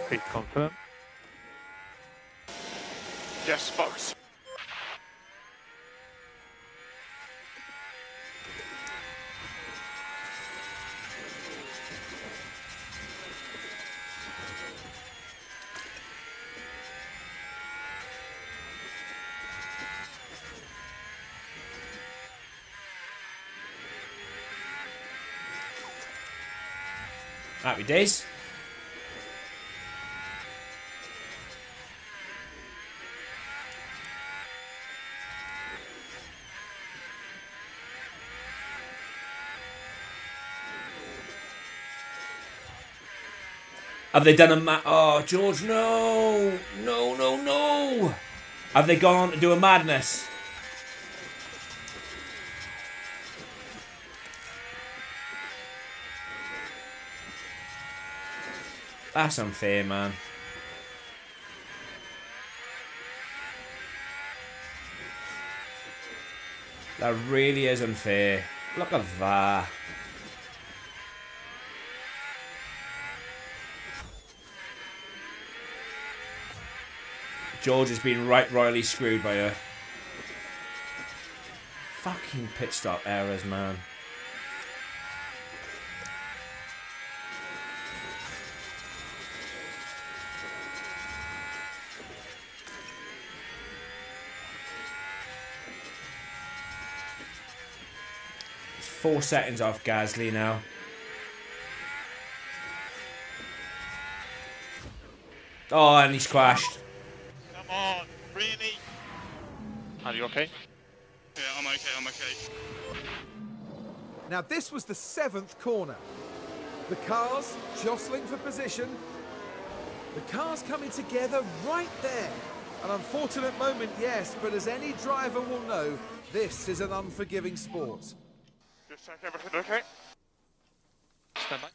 D: Pit confirm.
B: Yes, box.
A: Happy days. Have they done a oh, George, no! No! Have they gone on to do a madness? That's unfair, man. That really is unfair. Look at that. George has been royally screwed by her. Fucking pit stop errors, man. It's 4 seconds off Gasly now. Oh, and he's crashed.
F: Come on, really?
B: Are you okay?
F: Yeah, I'm okay.
C: Now this was the 7th corner. The cars jostling for position. The cars coming together right there. An unfortunate moment, yes, but as any driver will know, this is an unforgiving sport.
B: Just check everything okay? Stand by.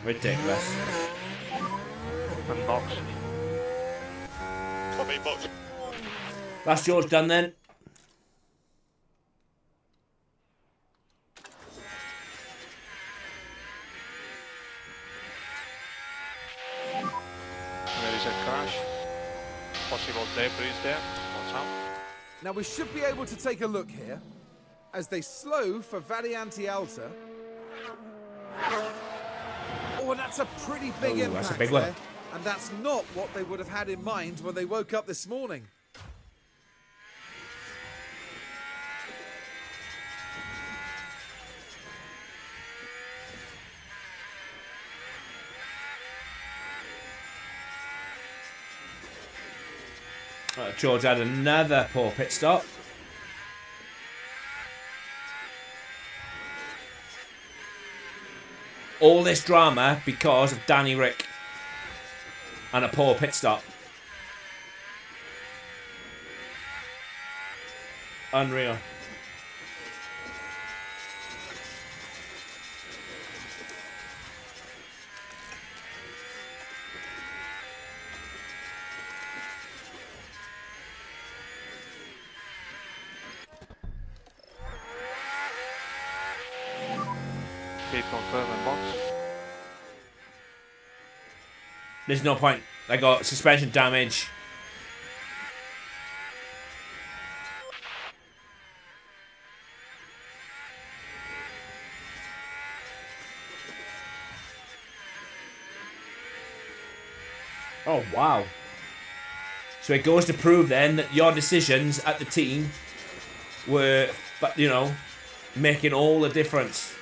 A: Ridiculous.
D: And box.
F: Copy, box.
A: That's George done then.
B: There is a crash. Possible debris there. What's up?
C: Now we should be able to take a look here as they slow for Variante Alta. Oh, and that's a pretty big
A: Ooh,
C: impact
A: that's a big one.
C: there. And that's not what they would have had in mind when they woke up this morning.
A: George had another poor pit stop. All this drama because of Danny Rick and a poor pit stop. Unreal.
B: Gate confirm and box.
A: There's no point. I got suspension damage. Oh, wow. So it goes to prove then that your decisions at the team were, but you know, making all the difference.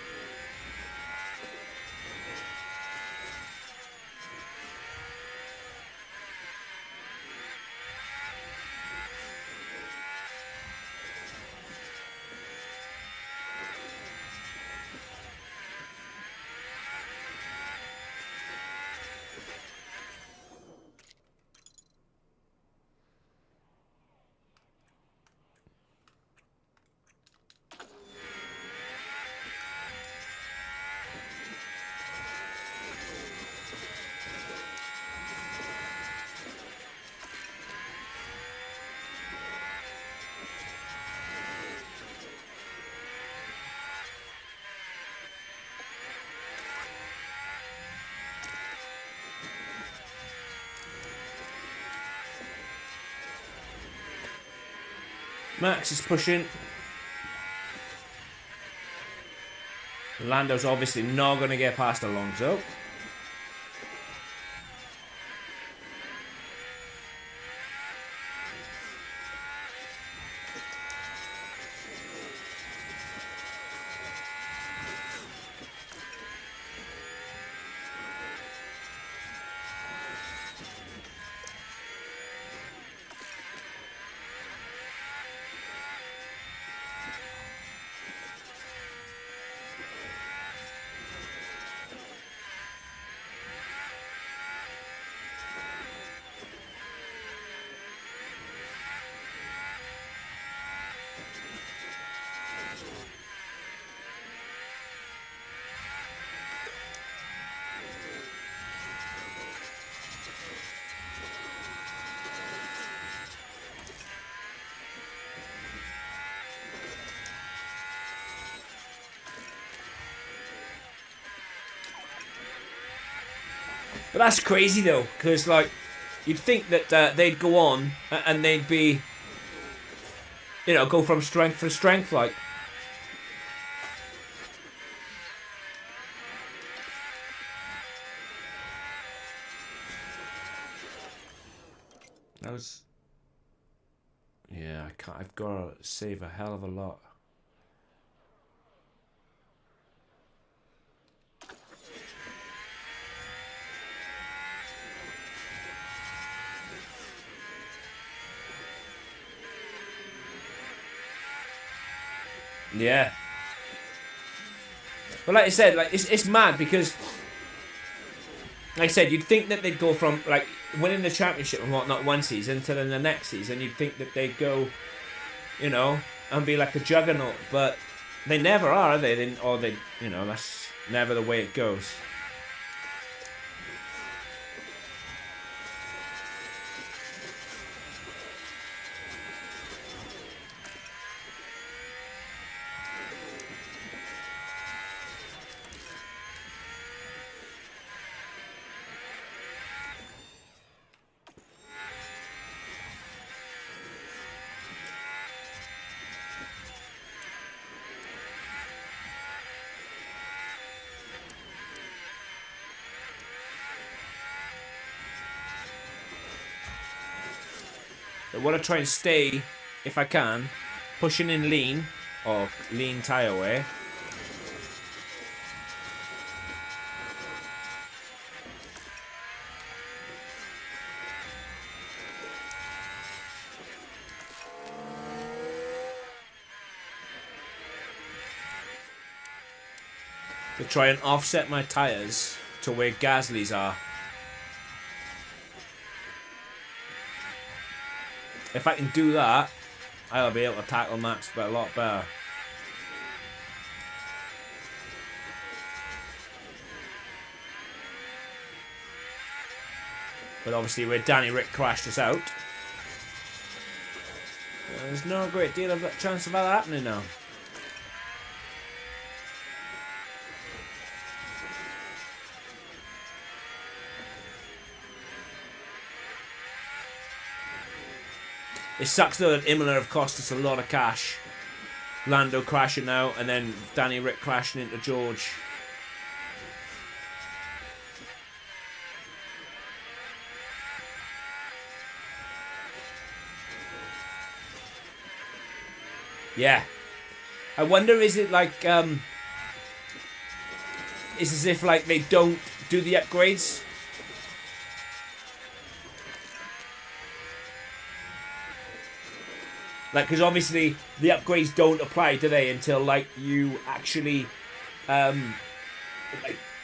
A: Max is pushing. Lando's obviously not going to get past Alonso. But that's crazy though, because like you'd think that they'd go on and they'd be, you know, go from strength to strength, like. That was. Yeah, I can't. I've got to save a hell of a lot. Yeah. But like I said, like it's mad because, like I said, you'd think that they'd go from like winning the championship and whatnot one season to then the next season. You'd think that they'd go, you know, and be like a juggernaut, but they never are they? They, you know, that's never the way it goes. I want to try and stay, if I can, pushing in lean, or lean tyre wear. To try and offset my tyres to where Gasly's are. If I can do that, I'll be able to tackle Max a lot better. But obviously where Danny Rick crashed us out, there's no great deal of chance of that happening now. It sucks though that Imola have cost us a lot of cash. Lando crashing out and then Danny Rick crashing into George. Yeah. I wonder, is it like, it's as if like they don't do the upgrades? Like, because obviously the upgrades don't apply, do they, until like you actually like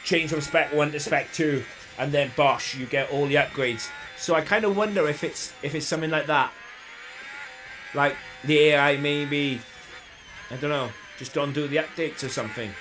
A: change from spec 1 to spec 2, and then bosh, you get all the upgrades. So I kind of wonder if it's something like that. Like the AI maybe, I don't know, just don't do the updates or something.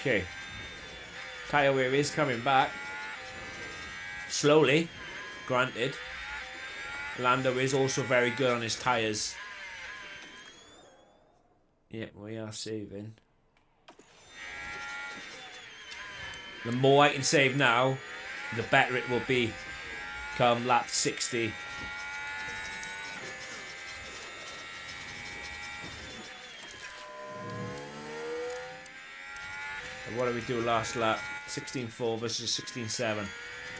A: Okay, tyre wear is coming back. Slowly, granted. Lando is also very good on his tyres. Yeah, we are saving. The more I can save now, the better it will be come lap 60. What did we do last lap? 16.4 versus 16.7.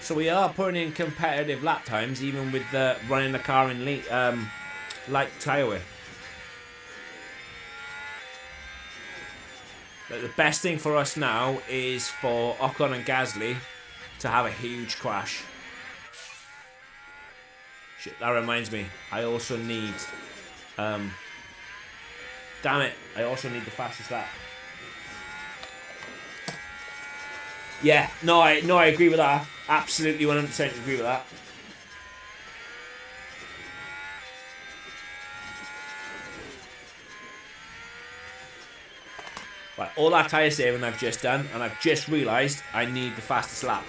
A: So we are putting in competitive lap times, even with running the car in light tyre wear. But the best thing for us now is for Ocon and Gasly to have a huge crash. Shit, that reminds me. I also need... damn it. I also need the fastest lap. Yeah, no, I agree with that. Absolutely 100% agree with that. Right, all that tyre saving I've just done, and I've just realised I need the fastest lap.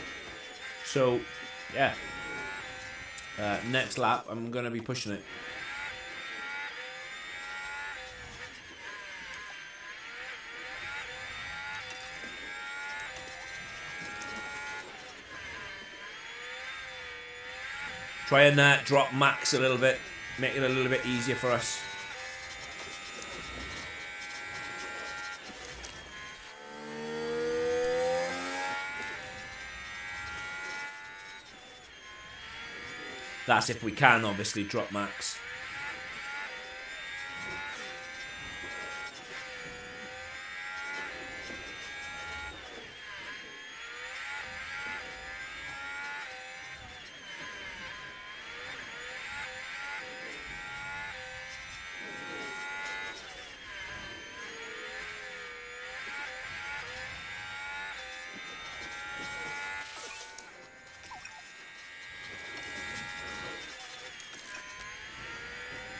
A: So, yeah. Next lap, I'm going to be pushing it. Try and drop max a little bit, make it a little bit easier for us. That's if we can, obviously, drop max.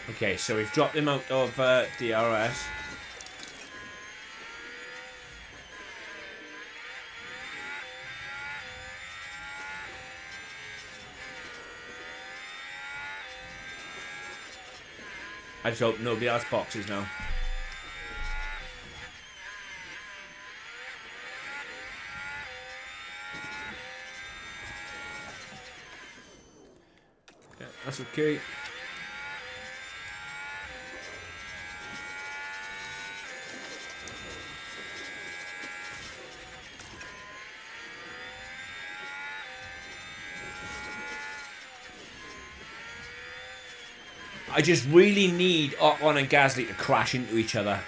A: Okay, so we've dropped him out of DRS. I just hope nobody else boxes now. Yeah, that's okay. I just really need Ocon and Gasly to crash into each other,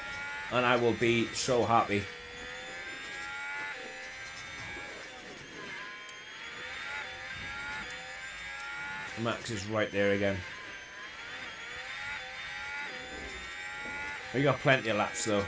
A: and I will be so happy. Max is right there again. We got plenty of laps though.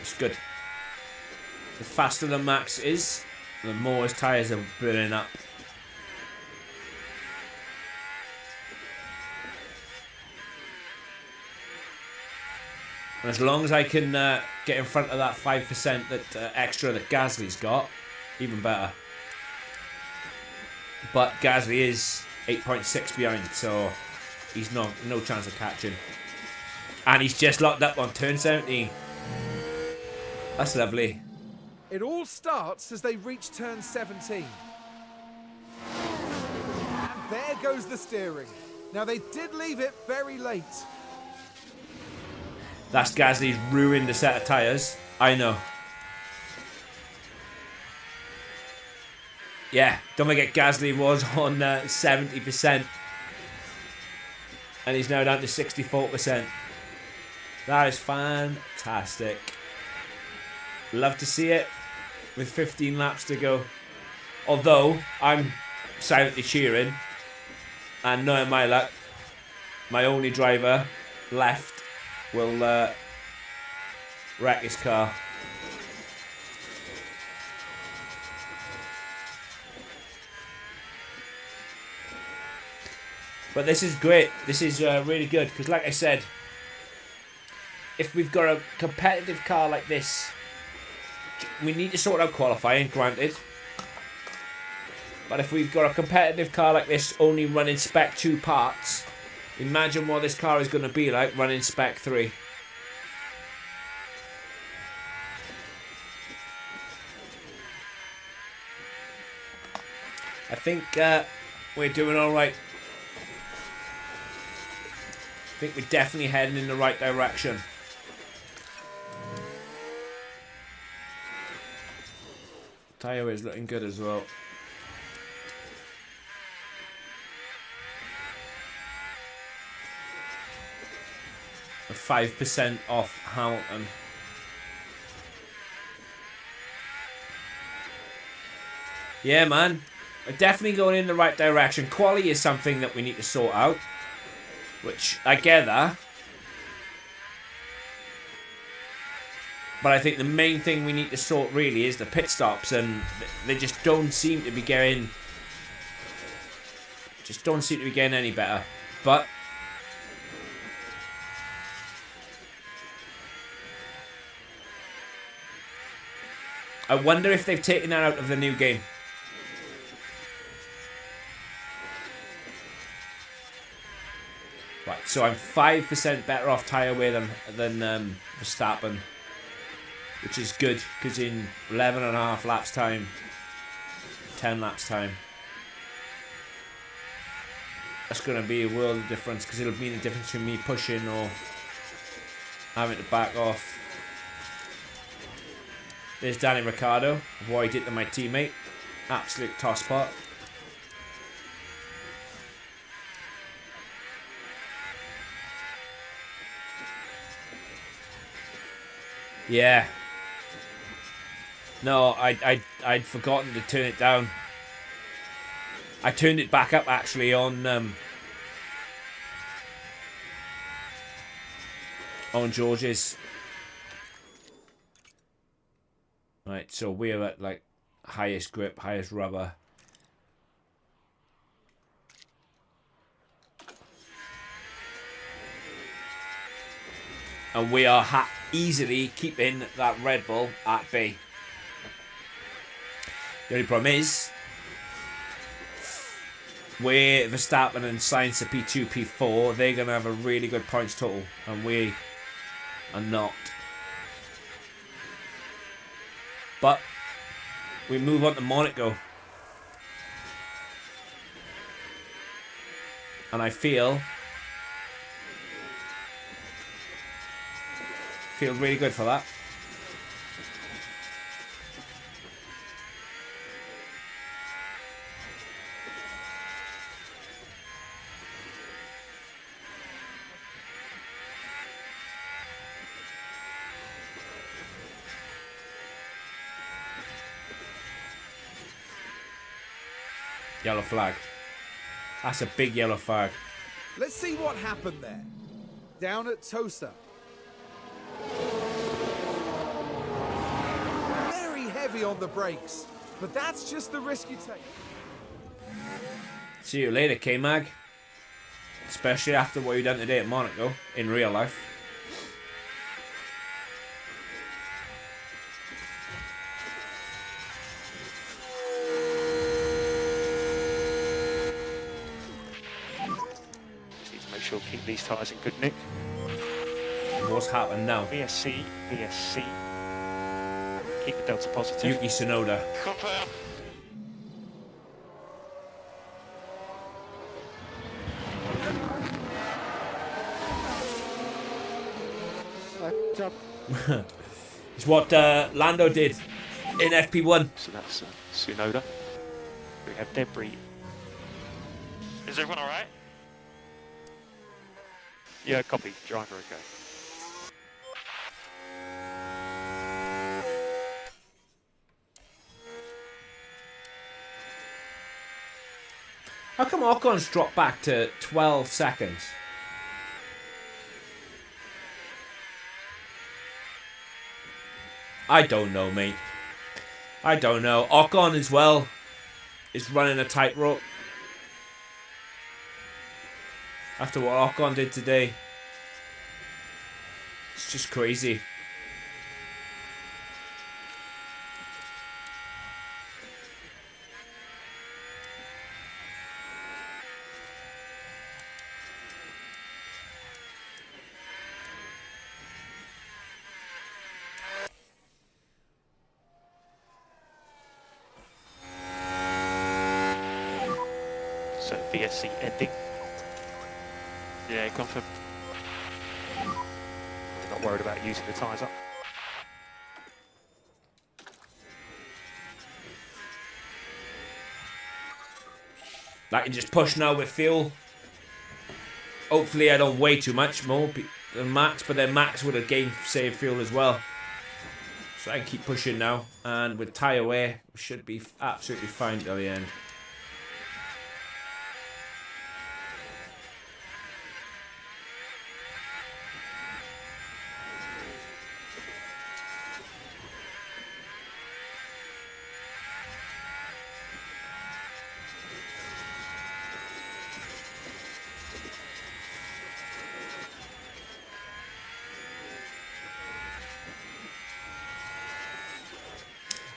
A: It's good. The faster the Max is, the more his tyres are burning up. And as long as I can get in front of that 5% that extra that Gasly's got, even better. But Gasly is 8.6 behind, so he's no chance of catching. And he's just locked up on turn 17. That's lovely.
C: It all starts as they reach turn 17. And there goes the steering. Now they did leave it very late.
A: That's Gasly's ruined the set of tyres. I know. Yeah, don't forget Gasly was on 70%. And he's now down to 64%. That is fantastic. Love to see it with 15 laps to go. Although I'm silently cheering, and knowing my luck, my only driver left will wreck his car. But this is great. This is really good because, like I said, if we've got a competitive car like this, we need to sort out qualifying, granted. But if we've got a competitive car like this only running Spec 2 parts, imagine what this car is going to be like running Spec 3. I think we're doing alright. I think we're definitely heading in the right direction. Tyre is looking good as well. A 5% off Hamilton. Yeah, man. We're definitely going in the right direction. Quality is something that we need to sort out, which I get that. But I think the main thing we need to sort really is the pit stops, and they just don't seem to be getting... Just don't seem to be getting any better. But... I wonder if they've taken that out of the new game. Right, so I'm 5% better off tyre wear than Verstappen. Which is good, because in 11.5 laps time, 10 laps time, that's going to be a world of difference, because it'll mean the difference between me pushing or having to back off. There's Danny Ricciardo, avoided to my teammate. Absolute tosspot. Yeah. No, I'd forgotten to turn it down. I turned it back up actually on George's. Right, so we're at like highest grip, highest rubber. And we are easily keeping that Red Bull at bay. The only problem is, where Verstappen and Sainz are P2, P4, they're going to have a really good points total, and we are not. But we move on to Monaco. And I feel really good for that. Yellow flag. That's a big yellow flag.
C: Let's see what happened there. Down at Tosa. Very heavy on the brakes, but that's just the risk you take.
A: See you later, K-Mag. Especially after what you've done today at Monaco, in real life.
B: Sure, keep these tyres in good nick.
A: What's happened now?
B: VSC. Keep the delta positive.
A: Yuki Tsunoda.
F: Confirm.
A: It's what Lando did in FP1.
B: So that's Tsunoda. We have debris.
F: Is everyone alright?
B: Yeah, copy. Driver okay.
A: How come Ocon's dropped back to 12 seconds? I don't know, mate. I don't know. Ocon as well is running a tightrope. After what Ocon did today. It's just crazy.
B: So VSC ending.
F: Yeah, confirm.
B: Not worried about using the tyres up.
A: I can just push now with fuel. Hopefully I don't weigh too much more than Max, but then Max would have gained save fuel as well. So I can keep pushing now, and with tyre wear, we should be absolutely fine till the end.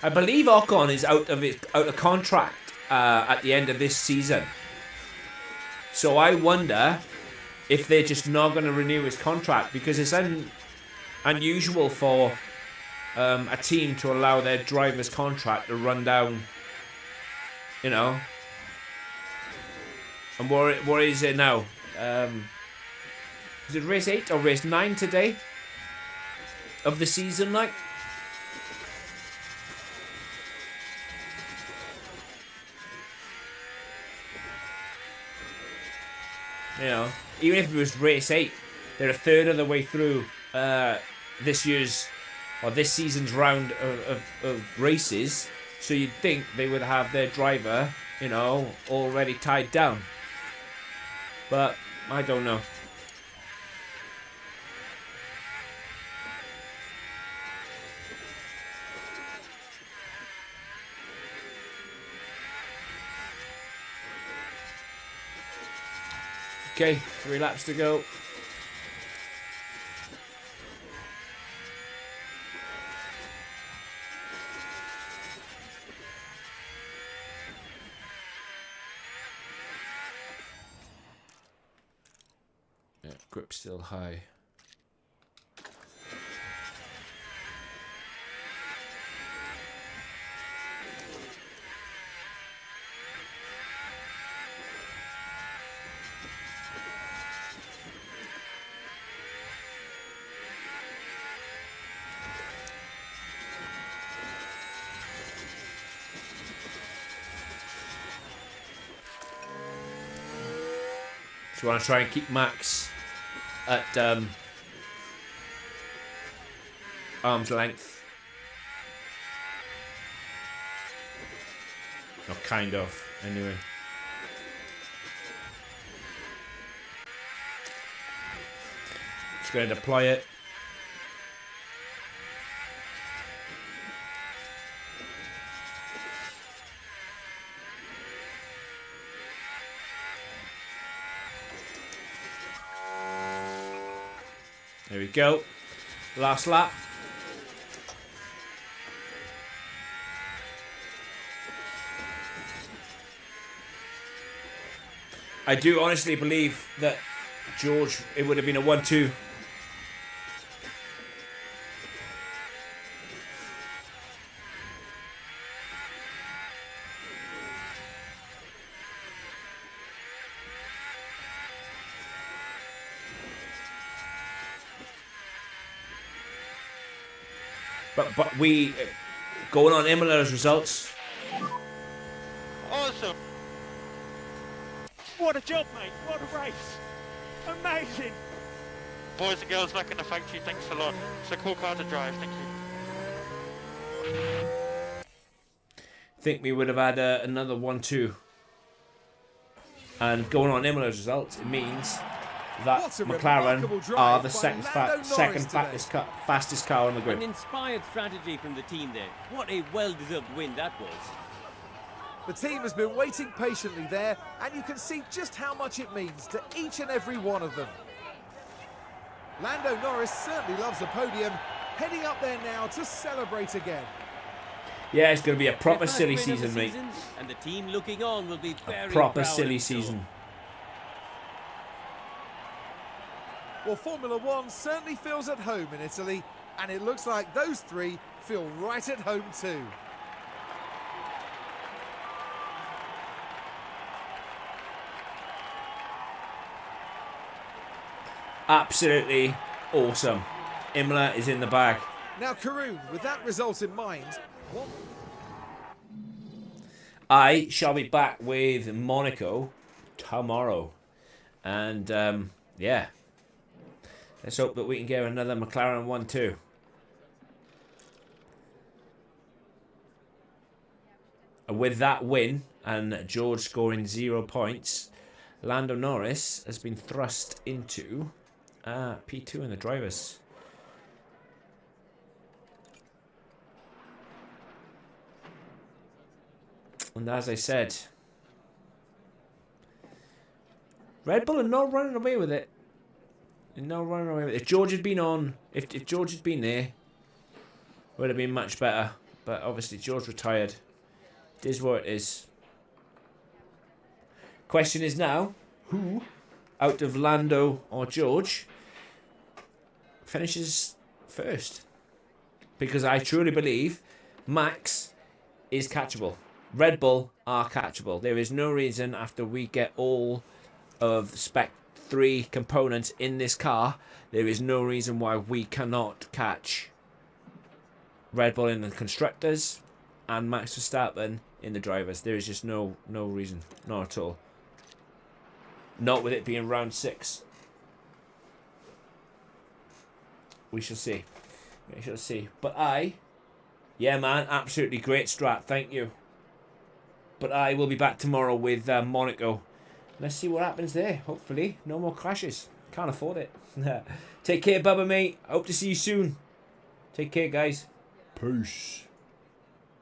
A: I believe Ocon is out of contract at the end of this season. So I wonder if they're just not going to renew his contract, because it's unusual for a team to allow their driver's contract to run down, you know. And what is it now? Is it race 8 or race 9 today of the season, like? You know, even if it was race 8, they're a third of the way through this season's round of races. So you'd think they would have their driver, you know, already tied down. But I don't know. Okay, 3 laps to go. Yeah, grip still high. So I want to try and keep Max at arm's length. Or kind of, anyway. Just going to deploy it. There we go. Last lap. I do honestly believe that George, it would have been a 1-2. But we, going on Imola's results.
B: Awesome. What a job, mate. What a race. Amazing. Boys and girls back in the factory, thanks a lot. It's a cool car to drive, thank you.
A: Think we would have had another 1-2. And going on Imola's results, it means that McLaren are the second fastest car on the grid.
E: An inspired strategy from the team there. What a well-deserved win that was.
C: The team has been waiting patiently there, and you can see just how much it means to each and every one of them. Lando Norris certainly loves the podium, heading up there now to celebrate again.
A: Yeah, it's going to be a proper silly season, mate.
E: And the team looking on will be very
A: proper
E: proud
A: silly
E: of
A: season.
C: Well, Formula One certainly feels at home in Italy, and it looks like those three feel right at home too.
A: Absolutely awesome. Imola is in the bag.
C: Now, Karun, with that result in mind, what...
A: I shall be back with Monaco tomorrow. And, yeah. Let's hope that we can get another McLaren 1-2. With that win and George scoring 0 points, Lando Norris has been thrust into P2 in the drivers. And as I said, Red Bull are not running away with it. They're not running away with it. If George had been on, if George had been there, would have been much better. but obviously George retired. It is what it is. Question is now, who out of Lando or George finishes first? Because I truly believe Max is catchable. Red Bull are catchable. There is no reason after we get all of Spec 3 components in this car, there is no reason why we cannot catch Red Bull in the constructors and Max Verstappen in the drivers. There is just no reason. Not at all. Not with it being round 6. We shall see. We shall see. But yeah man, absolutely great strat. Thank you. But I will be back tomorrow with Monaco. Let's see what happens there. Hopefully, no more crashes. Can't afford it. Take care, Bubba, mate. Hope to see you soon. Take care, guys. Peace.